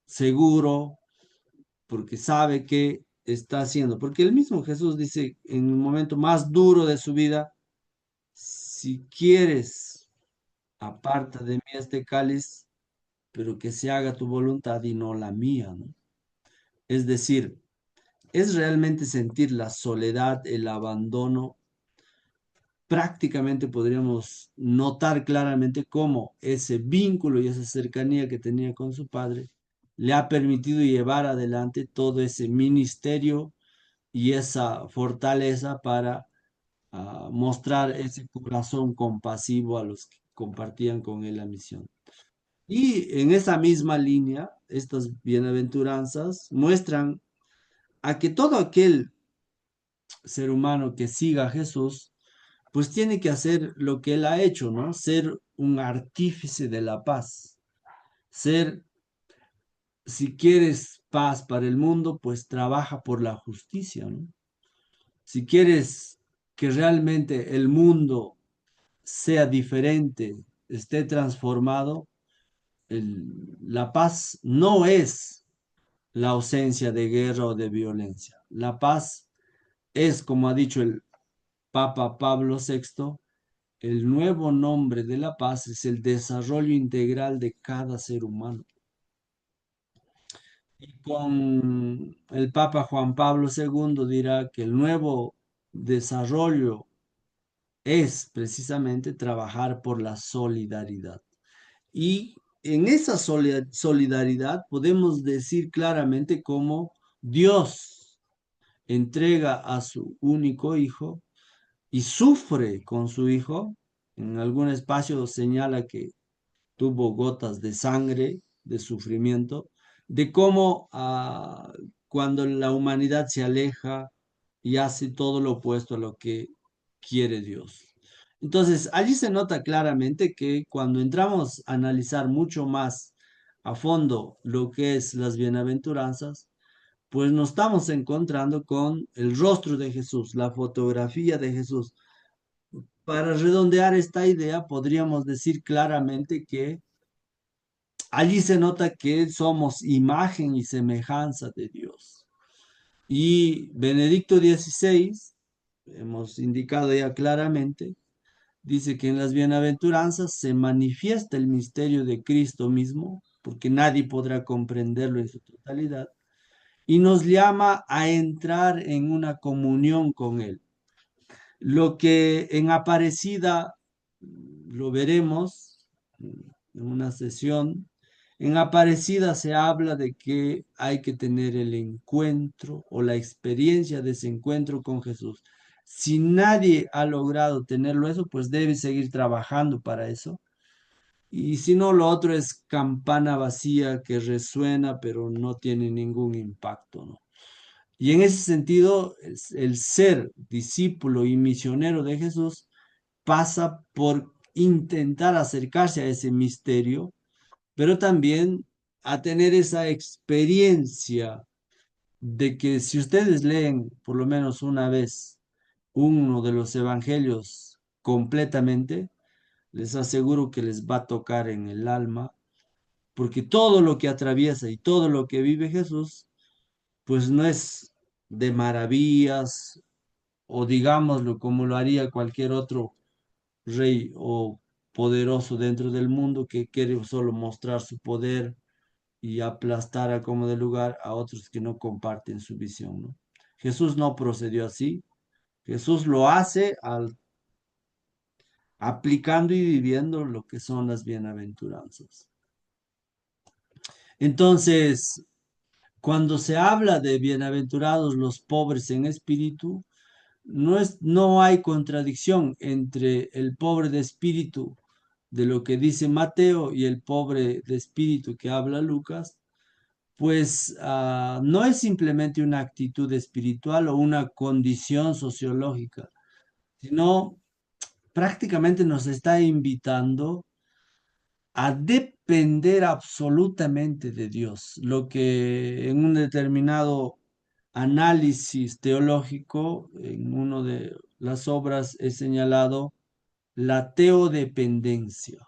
seguro, porque sabe que está haciendo. Porque el mismo Jesús dice en el momento más duro de su vida, si quieres, aparta de mí este cáliz, pero que se haga tu voluntad y no la mía, ¿no? Es decir, es realmente sentir la soledad, el abandono. Prácticamente podríamos notar claramente cómo ese vínculo y esa cercanía que tenía con su padre le ha permitido llevar adelante todo ese ministerio y esa fortaleza para mostrar ese corazón compasivo a los que compartían con él la misión. Y en esa misma línea, estas bienaventuranzas muestran a que todo aquel ser humano que siga a Jesús, pues tiene que hacer lo que él ha hecho, ¿no? Ser un artífice de la paz, ser, si quieres paz para el mundo, pues trabaja por la justicia, ¿no? Si quieres que realmente el mundo sea diferente, esté transformado, la paz no es la ausencia de guerra o de violencia. La paz es, como ha dicho el Papa Pablo VI, el nuevo nombre de la paz es el desarrollo integral de cada ser humano. Y con el Papa Juan Pablo II dirá que el nuevo desarrollo es precisamente trabajar por la solidaridad. Y en esa solidaridad podemos decir claramente cómo Dios entrega a su único hijo y sufre con su hijo. En algún espacio señala que tuvo gotas de sangre, de sufrimiento, de cómo cuando la humanidad se aleja y hace todo lo opuesto a lo que quiere Dios. Entonces, allí se nota claramente que cuando entramos a analizar mucho más a fondo lo que es las bienaventuranzas, pues nos estamos encontrando con el rostro de Jesús, la fotografía de Jesús. Para redondear esta idea, podríamos decir claramente que allí se nota que somos imagen y semejanza de Dios. Y Benedicto XVI, hemos indicado ya claramente, dice que en las bienaventuranzas se manifiesta el misterio de Cristo mismo, porque nadie podrá comprenderlo en su totalidad, y nos llama a entrar en una comunión con Él. Lo que en Aparecida lo veremos en una sesión. En Aparecida se habla de que hay que tener el encuentro o la experiencia de ese encuentro con Jesús. Si nadie ha logrado tenerlo eso, pues debe seguir trabajando para eso. Y si no, lo otro es campana vacía que resuena, pero no tiene ningún impacto, ¿no? Y en ese sentido, el ser discípulo y misionero de Jesús pasa por intentar acercarse a ese misterio, pero también a tener esa experiencia de que si ustedes leen por lo menos una vez uno de los evangelios completamente, les aseguro que les va a tocar en el alma, porque todo lo que atraviesa y todo lo que vive Jesús, pues no es de maravillas o digámoslo como lo haría cualquier otro rey o poderoso dentro del mundo que quiere solo mostrar su poder y aplastar a como de lugar a otros que no comparten su visión, ¿no? Jesús no procedió así. Jesús lo hace aplicando y viviendo lo que son las bienaventuranzas. Entonces, cuando se habla de bienaventurados los pobres en espíritu, no hay contradicción entre el pobre de espíritu de lo que dice Mateo y el pobre de espíritu que habla Lucas, pues no es simplemente una actitud espiritual o una condición sociológica, sino prácticamente nos está invitando a depender absolutamente de Dios, lo que en un determinado análisis teológico, en una de las obras he señalado la teodependencia.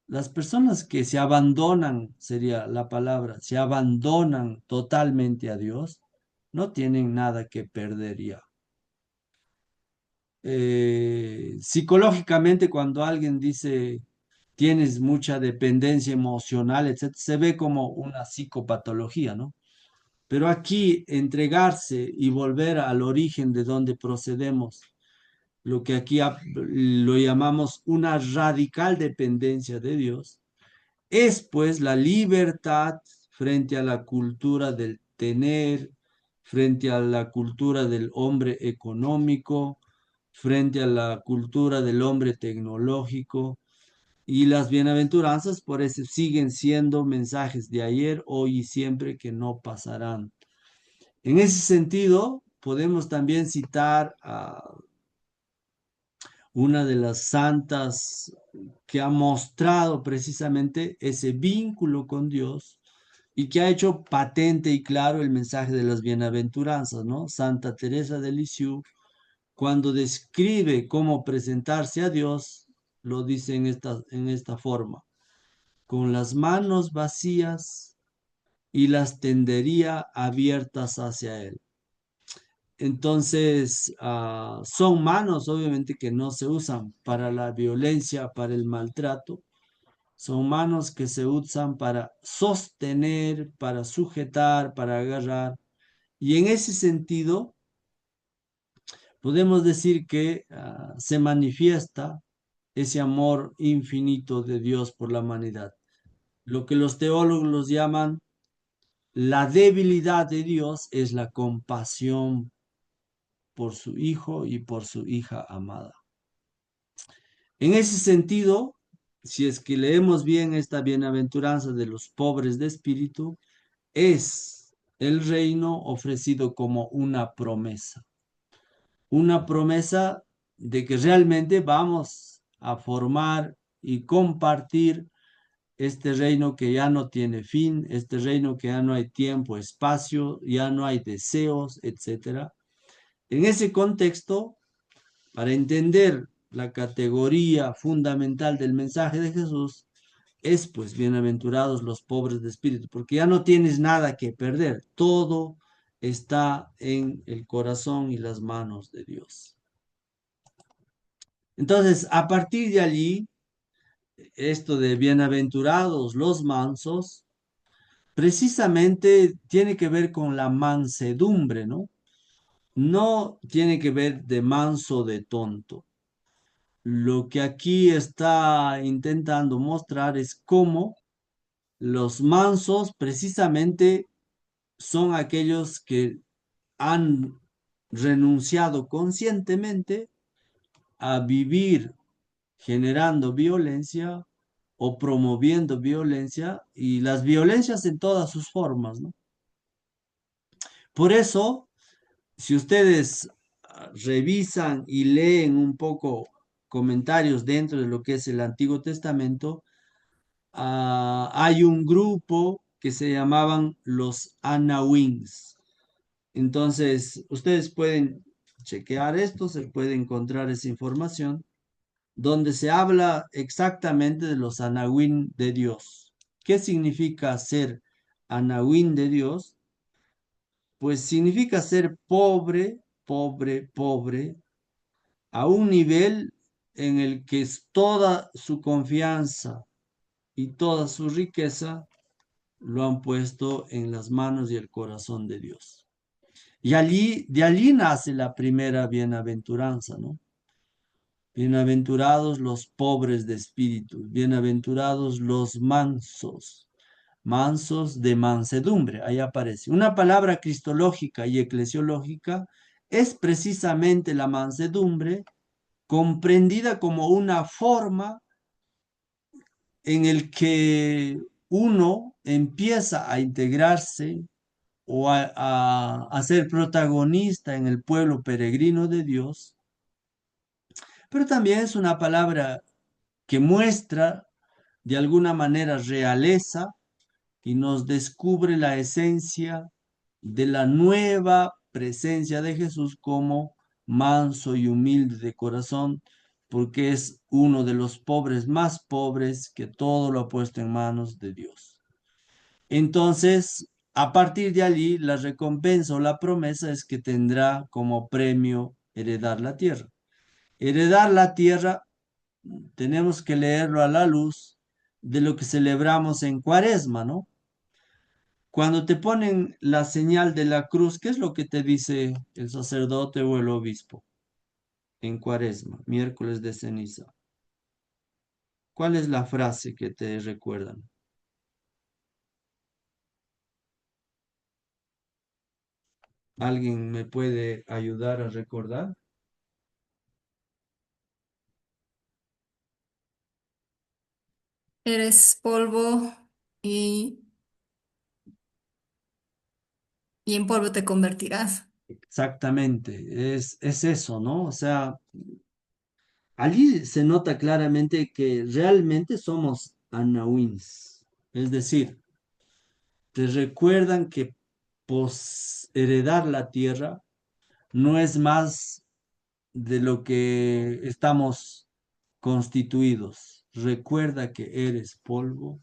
Las personas que se abandonan, sería la palabra, se abandonan totalmente a Dios, no tienen nada que perder ya. Psicológicamente, cuando alguien dice tienes mucha dependencia emocional, etc., se ve como una psicopatología, ¿no? Pero aquí entregarse y volver al origen de donde procedemos, lo que aquí lo llamamos una radical dependencia de Dios, es pues la libertad frente a la cultura del tener, frente a la cultura del hombre económico, frente a la cultura del hombre tecnológico. Y las bienaventuranzas por eso siguen siendo mensajes de ayer, hoy y siempre que no pasarán. En ese sentido, podemos también citar a una de las santas que ha mostrado precisamente ese vínculo con Dios y que ha hecho patente y claro el mensaje de las bienaventuranzas, ¿no? Santa Teresa de Lisieux, cuando describe cómo presentarse a Dios, lo dice en esta forma: con las manos vacías y las tendería abiertas hacia Él. Entonces, son manos obviamente que no se usan para la violencia, para el maltrato, son manos que se usan para sostener, para sujetar, para agarrar. Y en ese sentido, podemos decir que se manifiesta ese amor infinito de Dios por la humanidad. Lo que los teólogos llaman la debilidad de Dios es la compasión por su hijo y por su hija amada. En ese sentido, si es que leemos bien esta bienaventuranza de los pobres de espíritu, es el reino ofrecido como una promesa de que realmente vamos a formar y compartir este reino que ya no tiene fin, este reino que ya no hay tiempo, espacio, ya no hay deseos, etcétera. En ese contexto, para entender la categoría fundamental del mensaje de Jesús, es pues bienaventurados los pobres de espíritu, porque ya no tienes nada que perder, todo está en el corazón y las manos de Dios. Entonces, a partir de allí, esto de bienaventurados los mansos, precisamente tiene que ver con la mansedumbre, ¿no? No tiene que ver de manso de tonto. Lo que aquí está intentando mostrar es cómo los mansos precisamente son aquellos que han renunciado conscientemente a vivir generando violencia o promoviendo violencia y las violencias en todas sus formas, ¿no? Por eso, si ustedes revisan y leen un poco comentarios dentro de lo que es el Antiguo Testamento, hay un grupo que se llamaban los Anahuins. Entonces, ustedes pueden chequear esto, se puede encontrar esa información, donde se habla exactamente de los Anahuín de Dios. ¿Qué significa ser Anahuín de Dios? Pues significa ser pobre, pobre, pobre, a un nivel en el que es toda su confianza y toda su riqueza lo han puesto en las manos y el corazón de Dios. Y allí, de allí nace la primera bienaventuranza, ¿no? Bienaventurados los pobres de espíritu, bienaventurados los mansos, mansos de mansedumbre, ahí aparece. Una palabra cristológica y eclesiológica es precisamente la mansedumbre comprendida como una forma en el que uno empieza a integrarse o a ser protagonista en el pueblo peregrino de Dios, pero también es una palabra que muestra de alguna manera realeza y nos descubre la esencia de la nueva presencia de Jesús como manso y humilde de corazón, porque es uno de los pobres más pobres que todo lo ha puesto en manos de Dios. Entonces, a partir de allí, la recompensa o la promesa es que tendrá como premio heredar la tierra. Heredar la tierra tenemos que leerlo a la luz de lo que celebramos en Cuaresma, ¿no? Cuando te ponen la señal de la cruz, ¿qué es lo que te dice el sacerdote o el obispo en Cuaresma, miércoles de ceniza? ¿Cuál es la frase que te recuerdan? ¿Alguien me puede ayudar a recordar? Eres polvo y, y en polvo te convertirás. Exactamente, es eso, ¿no? O sea, allí se nota claramente que realmente somos Anawins, es decir, te recuerdan que heredar la tierra no es más de lo que estamos constituidos. Recuerda que eres polvo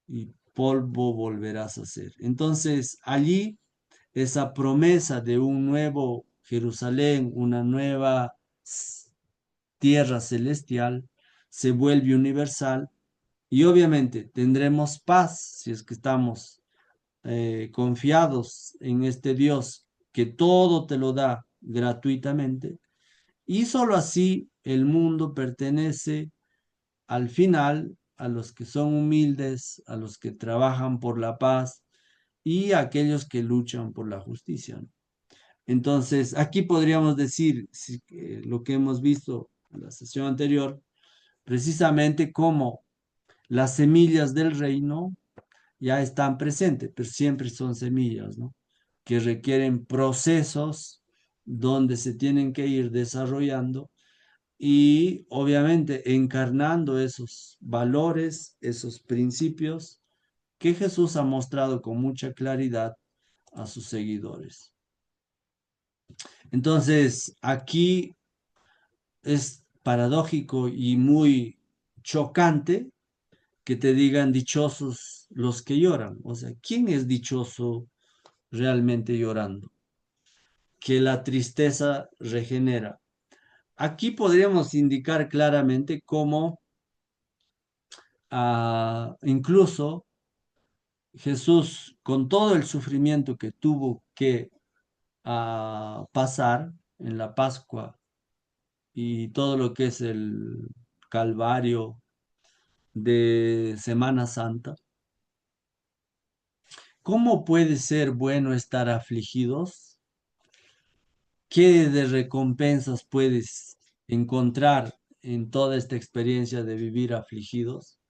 y polvo volverás a ser. Entonces, allí esa promesa de un nuevo Jerusalén, una nueva tierra celestial, se vuelve universal y obviamente tendremos paz si es que estamos confiados en este Dios que todo te lo da gratuitamente y solo así el mundo pertenece al final a los que son humildes, a los que trabajan por la paz y a aquellos que luchan por la justicia, ¿no? Entonces, aquí podríamos decir lo que hemos visto en la sesión anterior, precisamente como las semillas del reino ya están presentes, pero siempre son semillas, ¿no? Que requieren procesos donde se tienen que ir desarrollando y obviamente encarnando esos valores, esos principios que Jesús ha mostrado con mucha claridad a sus seguidores. Entonces, aquí es paradójico y muy chocante que te digan dichosos los que lloran. O sea, ¿quién es dichoso realmente llorando? Que la tristeza regenera. Aquí podríamos indicar claramente cómo incluso Jesús, con todo el sufrimiento que tuvo que pasar en la Pascua y todo lo que es el Calvario de Semana Santa, ¿cómo puede ser bueno estar afligidos? ¿Qué de recompensas puedes encontrar en toda esta experiencia de vivir afligidos?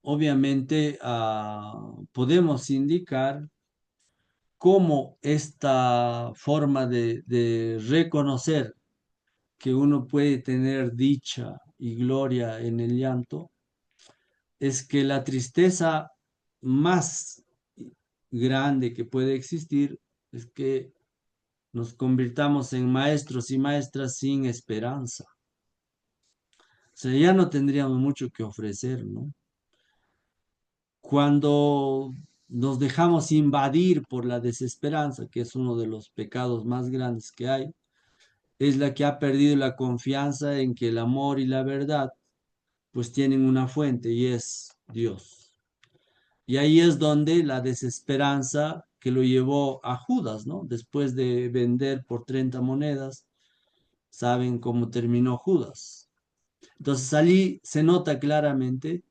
Obviamente, podemos indicar cómo esta forma de reconocer que uno puede tener dicha y gloria en el llanto es que la tristeza más grande que puede existir es que nos convirtamos en maestros y maestras sin esperanza. O sea, ya no tendríamos mucho que ofrecer, ¿no? Cuando nos dejamos invadir por la desesperanza, que es uno de los pecados más grandes que hay, es la que ha perdido la confianza en que el amor y la verdad pues tienen una fuente y es Dios. Y ahí es donde la desesperanza que lo llevó a Judas, ¿no? Después de vender por 30 monedas, saben cómo terminó Judas. Entonces allí se nota claramente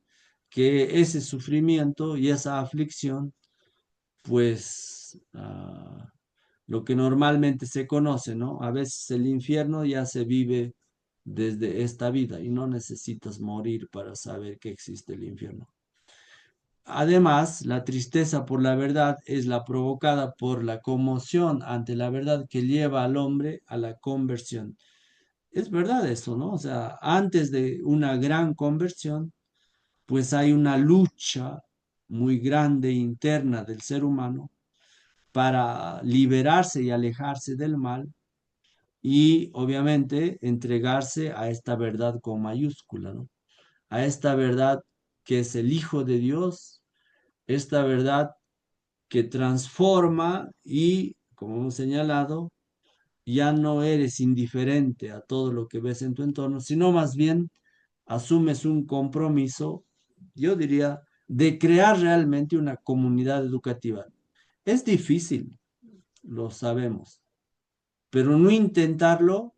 que ese sufrimiento y esa aflicción, pues lo que normalmente se conoce, ¿no? A veces el infierno ya se vive desde esta vida y no necesitas morir para saber que existe el infierno. Además, la tristeza por la verdad es la provocada por la conmoción ante la verdad que lleva al hombre a la conversión. Es verdad eso, ¿no? O sea, antes de una gran conversión, pues hay una lucha muy grande interna del ser humano para liberarse y alejarse del mal y obviamente entregarse a esta verdad con mayúscula, ¿no? A esta verdad que es el Hijo de Dios, esta verdad que transforma y, como hemos señalado, ya no eres indiferente a todo lo que ves en tu entorno, sino más bien asumes un compromiso, yo diría, de crear realmente una comunidad educativa. Es difícil, lo sabemos, pero no intentarlo,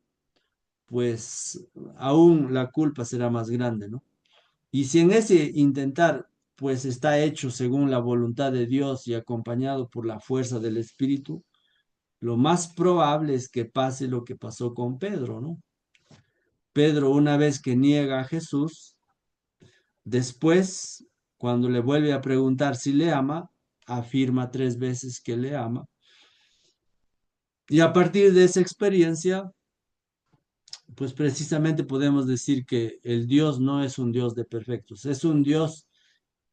pues aún la culpa será más grande, ¿no? Y si en ese intentar, pues está hecho según la voluntad de Dios y acompañado por la fuerza del Espíritu, lo más probable es que pase lo que pasó con Pedro, ¿no? Pedro, una vez que niega a Jesús, después, cuando le vuelve a preguntar si le ama, afirma 3 veces que le ama. Y a partir de esa experiencia, pues precisamente podemos decir que el Dios no es un Dios de perfectos, es un Dios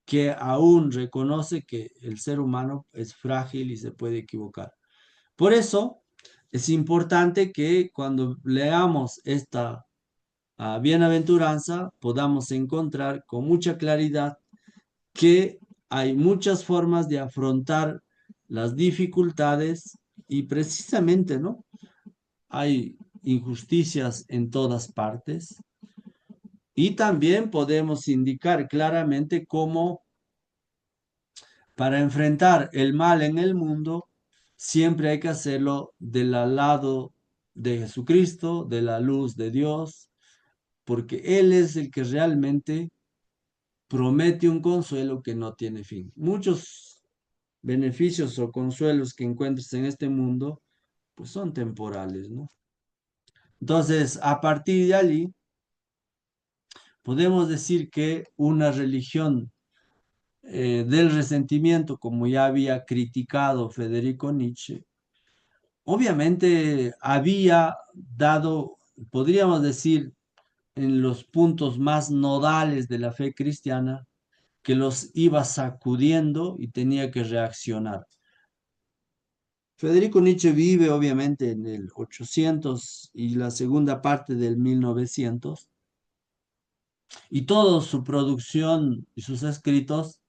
que aún reconoce que el ser humano es frágil y se puede equivocar. Por eso es importante que cuando leamos esta bienaventuranza podamos encontrar con mucha claridad que hay muchas formas de afrontar las dificultades y precisamente, ¿no? Hay injusticias en todas partes y también podemos indicar claramente cómo para enfrentar el mal en el mundo siempre hay que hacerlo del lado de Jesucristo, de la luz de Dios, porque Él es el que realmente promete un consuelo que no tiene fin. Muchos beneficios o consuelos que encuentres en este mundo, pues son temporales, ¿no? Entonces, a partir de allí, podemos decir que una religión del resentimiento, como ya había criticado Federico Nietzsche, obviamente había dado, podríamos decir, en los puntos más nodales de la fe cristiana, que los iba sacudiendo y tenía que reaccionar. Federico Nietzsche vive obviamente en el 800 y la segunda parte del 1900 Y toda su producción y sus escritos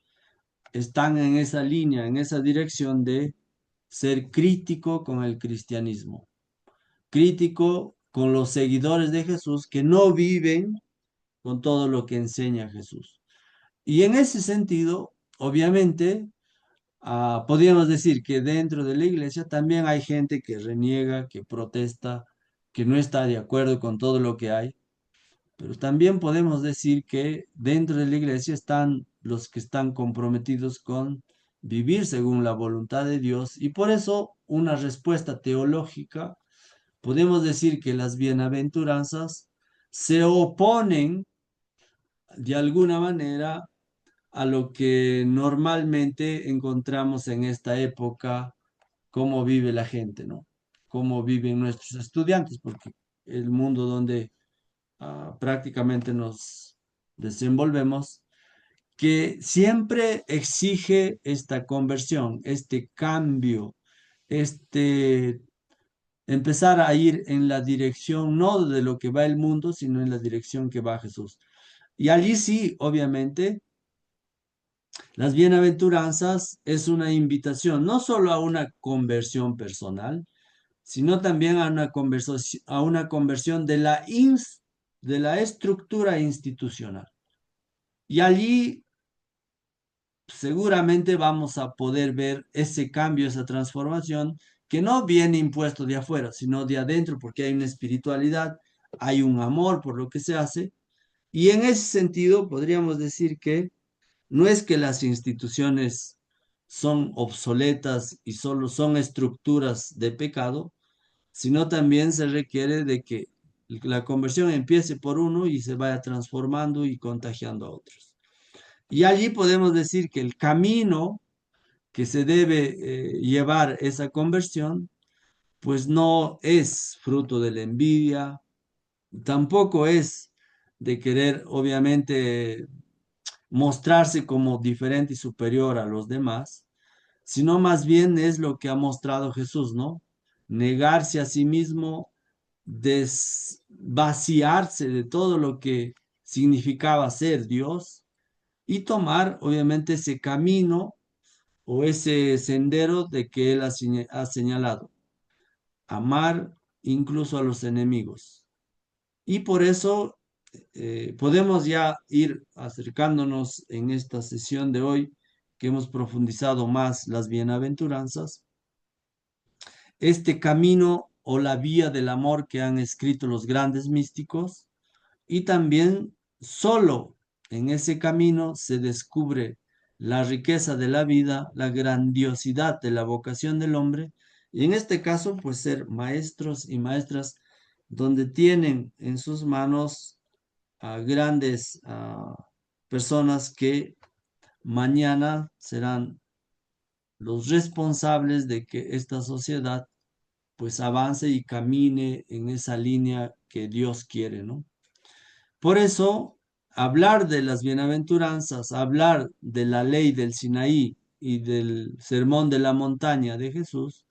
están en esa línea, en esa dirección de ser crítico con el cristianismo, crítico con los seguidores de Jesús que no viven con todo lo que enseña Jesús. Y en ese sentido, obviamente, podríamos decir que dentro de la iglesia también hay gente que reniega, que protesta, que no está de acuerdo con todo lo que hay, pero también podemos decir que dentro de la iglesia están los que están comprometidos con vivir según la voluntad de Dios y por eso una respuesta teológica, podemos decir que las bienaventuranzas se oponen de alguna manera a lo que normalmente encontramos en esta época, cómo vive la gente, ¿no? Cómo viven nuestros estudiantes, porque el mundo donde prácticamente nos desenvolvemos, que siempre exige esta conversión, este cambio, este empezar a ir en la dirección no de lo que va el mundo, sino en la dirección que va Jesús. Y allí sí, obviamente, las bienaventuranzas es una invitación no solo a una conversión personal, sino también a una conversión de de la estructura institucional. Y allí seguramente vamos a poder ver ese cambio, esa transformación, que no viene impuesto de afuera, sino de adentro, porque hay una espiritualidad, hay un amor por lo que se hace. Y en ese sentido, podríamos decir que no es que las instituciones son obsoletas y solo son estructuras de pecado, sino también se requiere de que la conversión empiece por uno y se vaya transformando y contagiando a otros. Y allí podemos decir que el camino que se debe llevar esa conversión, pues no es fruto de la envidia, tampoco es de querer, obviamente, mostrarse como diferente y superior a los demás, sino más bien es lo que ha mostrado Jesús, ¿no? Negarse a sí mismo, vaciarse de todo lo que significaba ser Dios y tomar, obviamente, ese camino o ese sendero de que Él ha señalado, amar incluso a los enemigos. Y por eso podemos ya ir acercándonos en esta sesión de hoy, que hemos profundizado más las bienaventuranzas, este camino o la vía del amor que han escrito los grandes místicos, y también solo en ese camino se descubre la riqueza de la vida, la grandiosidad de la vocación del hombre, y en este caso, pues ser maestros y maestras donde tienen en sus manos a grandes personas que mañana serán los responsables de que esta sociedad pues avance y camine en esa línea que Dios quiere, ¿no? Por eso, hablar de las bienaventuranzas, hablar de la ley del Sinaí y del sermón de la montaña de Jesús,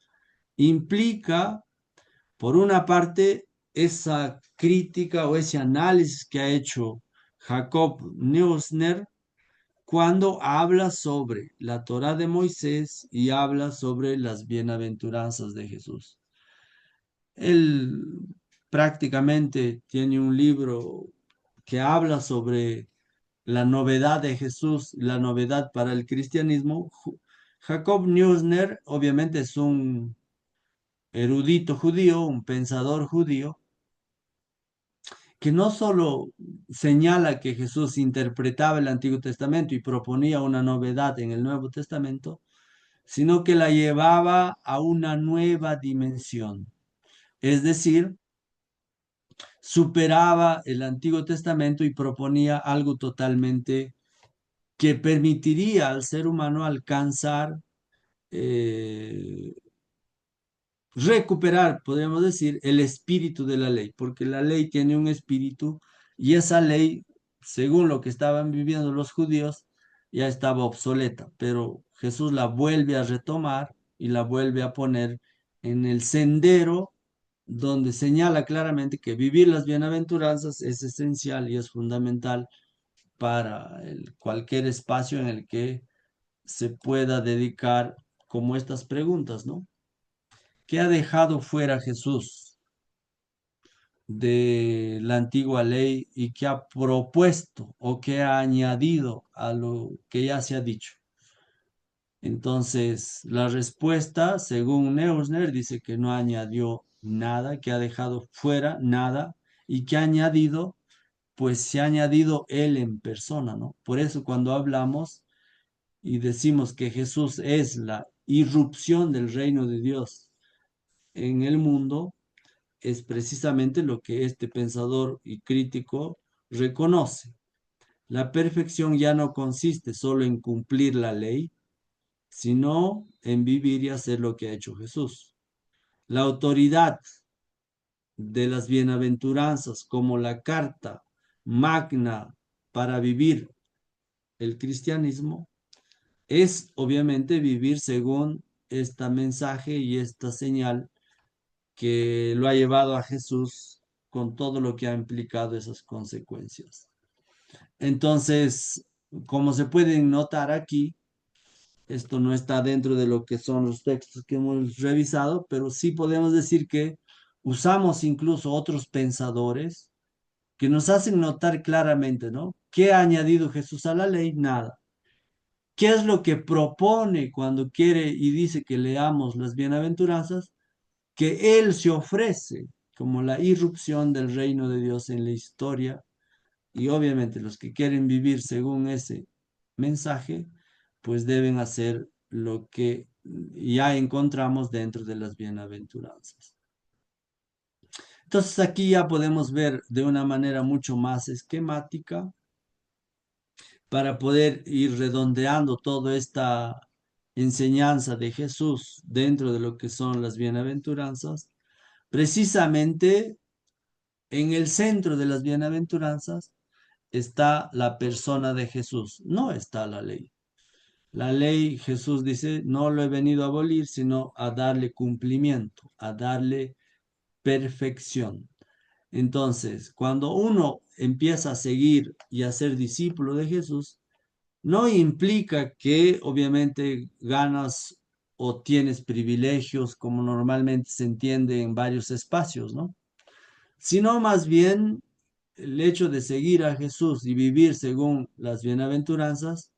implica, por una parte, esa crítica o ese análisis que ha hecho Jacob Neusner cuando habla sobre la Torá de Moisés y habla sobre las bienaventuranzas de Jesús. Él prácticamente tiene un libro que habla sobre la novedad de Jesús, la novedad para el cristianismo. Jacob Neusner obviamente es un erudito judío, un pensador judío, que no solo señala que Jesús interpretaba el Antiguo Testamento y proponía una novedad en el Nuevo Testamento, sino que la llevaba a una nueva dimensión. Es decir, superaba el Antiguo Testamento y proponía algo totalmente que permitiría al ser humano alcanzar, eh, recuperar, podríamos decir, el espíritu de la ley, porque la ley tiene un espíritu y esa ley, según lo que estaban viviendo los judíos, ya estaba obsoleta, pero Jesús la vuelve a retomar y la vuelve a poner en el sendero donde señala claramente que vivir las bienaventuranzas es esencial y es fundamental para cualquier espacio en el que se pueda dedicar como estas preguntas, ¿no? ¿Qué ha dejado fuera Jesús de la antigua ley y qué ha propuesto o qué ha añadido a lo que ya se ha dicho? Entonces, la respuesta, según Neusner, dice que no añadió nada, que ha dejado fuera nada y que ha añadido, pues se ha añadido él en persona, ¿no? Por eso cuando hablamos y decimos que Jesús es la irrupción del reino de Dios en el mundo, es precisamente lo que este pensador y crítico reconoce. La perfección ya no consiste solo en cumplir la ley, sino en vivir y hacer lo que ha hecho Jesús. La autoridad de las bienaventuranzas como la carta magna para vivir el cristianismo es obviamente vivir según este mensaje y esta señal que lo ha llevado a Jesús con todo lo que ha implicado esas consecuencias. Entonces, como se pueden notar aquí, esto no está dentro de lo que son los textos que hemos revisado, pero sí podemos decir que usamos incluso otros pensadores que nos hacen notar claramente, ¿no? ¿Qué ha añadido Jesús a la ley? Nada. ¿Qué es lo que propone cuando quiere y dice que leamos las bienaventuranzas? Que Él se ofrece como la irrupción del reino de Dios en la historia y obviamente los que quieren vivir según ese mensaje, pues deben hacer lo que ya encontramos dentro de las bienaventuranzas. Entonces aquí ya podemos ver de una manera mucho más esquemática para poder ir redondeando toda esta enseñanza de Jesús dentro de lo que son las bienaventuranzas. Precisamente en el centro de las bienaventuranzas está la persona de Jesús, no está la ley. La ley, Jesús dice, no lo he venido a abolir, sino a darle cumplimiento, a darle perfección. Entonces, cuando uno empieza a seguir y a ser discípulo de Jesús, no implica que obviamente ganas o tienes privilegios como normalmente se entiende en varios espacios, ¿no? Sino más bien el hecho de seguir a Jesús y vivir según las bienaventuranzas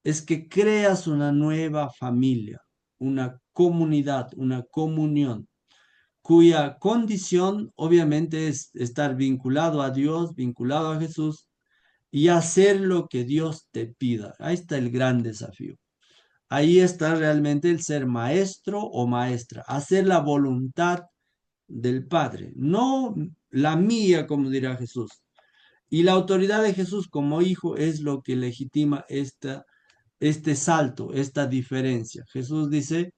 es que creas una nueva familia, una comunidad, una comunión, cuya condición obviamente es estar vinculado a Dios, vinculado a Jesús y hacer lo que Dios te pida. Ahí está el gran desafío. Ahí está realmente el ser maestro o maestra, hacer la voluntad del Padre, no la mía, como dirá Jesús. Y la autoridad de Jesús como hijo es lo que legitima este salto, esta diferencia. Jesús dice,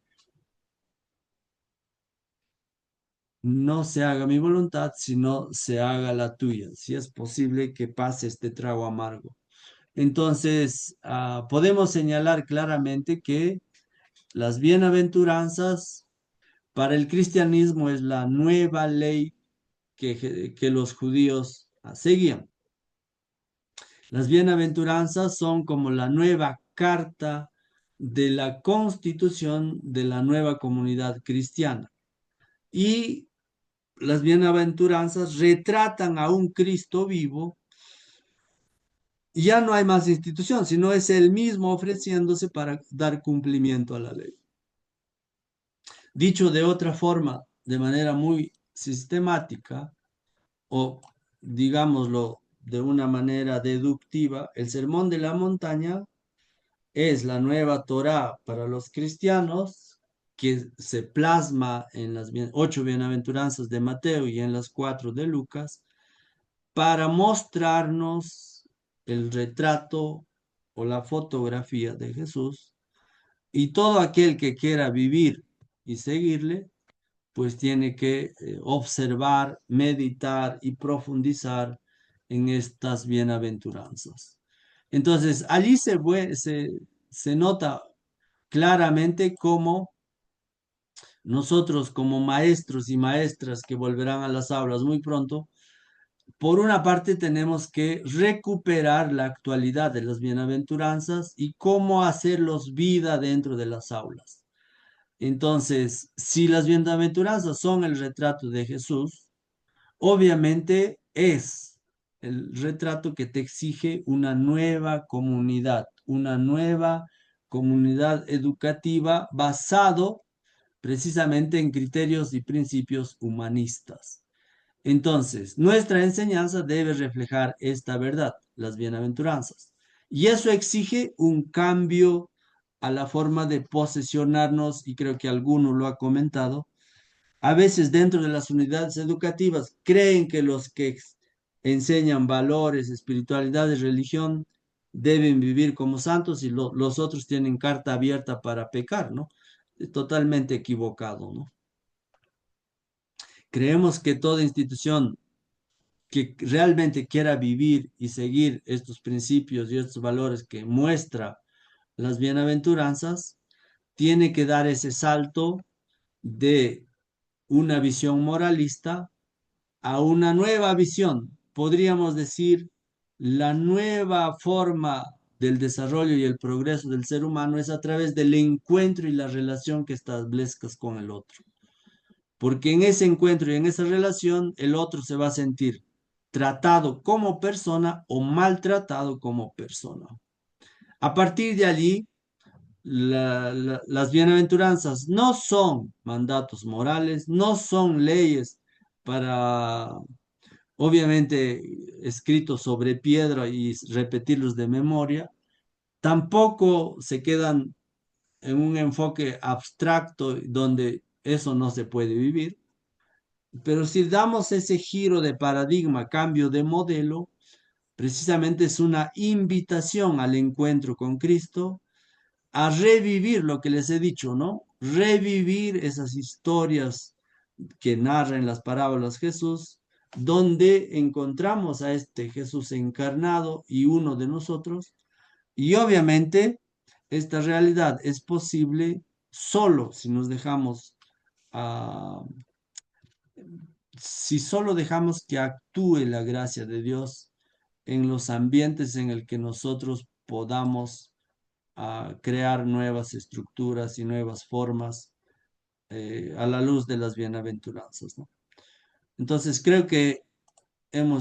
no se haga mi voluntad, sino se haga la tuya. Si es posible que pase este trago amargo. Entonces, podemos señalar claramente que las bienaventuranzas para el cristianismo es la nueva ley que los judíos seguían. Las bienaventuranzas son como la nueva carta de la constitución de la nueva comunidad cristiana. Y las bienaventuranzas retratan a un Cristo vivo. Y ya no hay más institución, sino es él mismo ofreciéndose para dar cumplimiento a la ley. Dicho de otra forma, de manera muy sistemática, o digámoslo de una manera deductiva, el Sermón de la Montaña es la nueva Torá para los cristianos que se plasma en las 8 bienaventuranzas de Mateo y en las 4 de Lucas para mostrarnos el retrato o la fotografía de Jesús y todo aquel que quiera vivir y seguirle, pues tiene que observar, meditar y profundizar en estas bienaventuranzas. Entonces, allí se nota claramente cómo nosotros como maestros y maestras que volverán a las aulas muy pronto, por una parte tenemos que recuperar la actualidad de las bienaventuranzas y cómo hacerlos vida dentro de las aulas. Entonces, si las bienaventuranzas son el retrato de Jesús, obviamente es el retrato que te exige una nueva comunidad educativa basado precisamente en criterios y principios humanistas. Entonces, nuestra enseñanza debe reflejar esta verdad, las bienaventuranzas. Y eso exige un cambio a la forma de posesionarnos, y creo que alguno lo ha comentado. A veces dentro de las unidades educativas creen que los que enseñan valores, espiritualidad y religión deben vivir como santos y los otros tienen carta abierta para pecar, ¿no? Totalmente equivocado, ¿no? Creemos que toda institución que realmente quiera vivir y seguir estos principios y estos valores que muestra las bienaventuranzas, tiene que dar ese salto de una visión moralista a una nueva visión. Podríamos decir, la nueva forma del desarrollo y el progreso del ser humano es a través del encuentro y la relación que establezcas con el otro. Porque en ese encuentro y en esa relación el otro se va a sentir tratado como persona o maltratado como persona. A partir de allí, las bienaventuranzas no son mandatos morales, no son leyes para, obviamente, escritos sobre piedra y repetirlos de memoria, tampoco se quedan en un enfoque abstracto donde eso no se puede vivir. Pero si damos ese giro de paradigma, cambio de modelo, precisamente es una invitación al encuentro con Cristo, a revivir lo que les he dicho, ¿no? Revivir esas historias que narra en las parábolas Jesús, donde encontramos a este Jesús encarnado y uno de nosotros. Y obviamente esta realidad es posible solo si nos dejamos ah, si solo dejamos que actúe la gracia de Dios en los ambientes en el que nosotros podamos crear nuevas estructuras y nuevas formas a la luz de las bienaventuranzas, ¿no? Entonces creo que hemos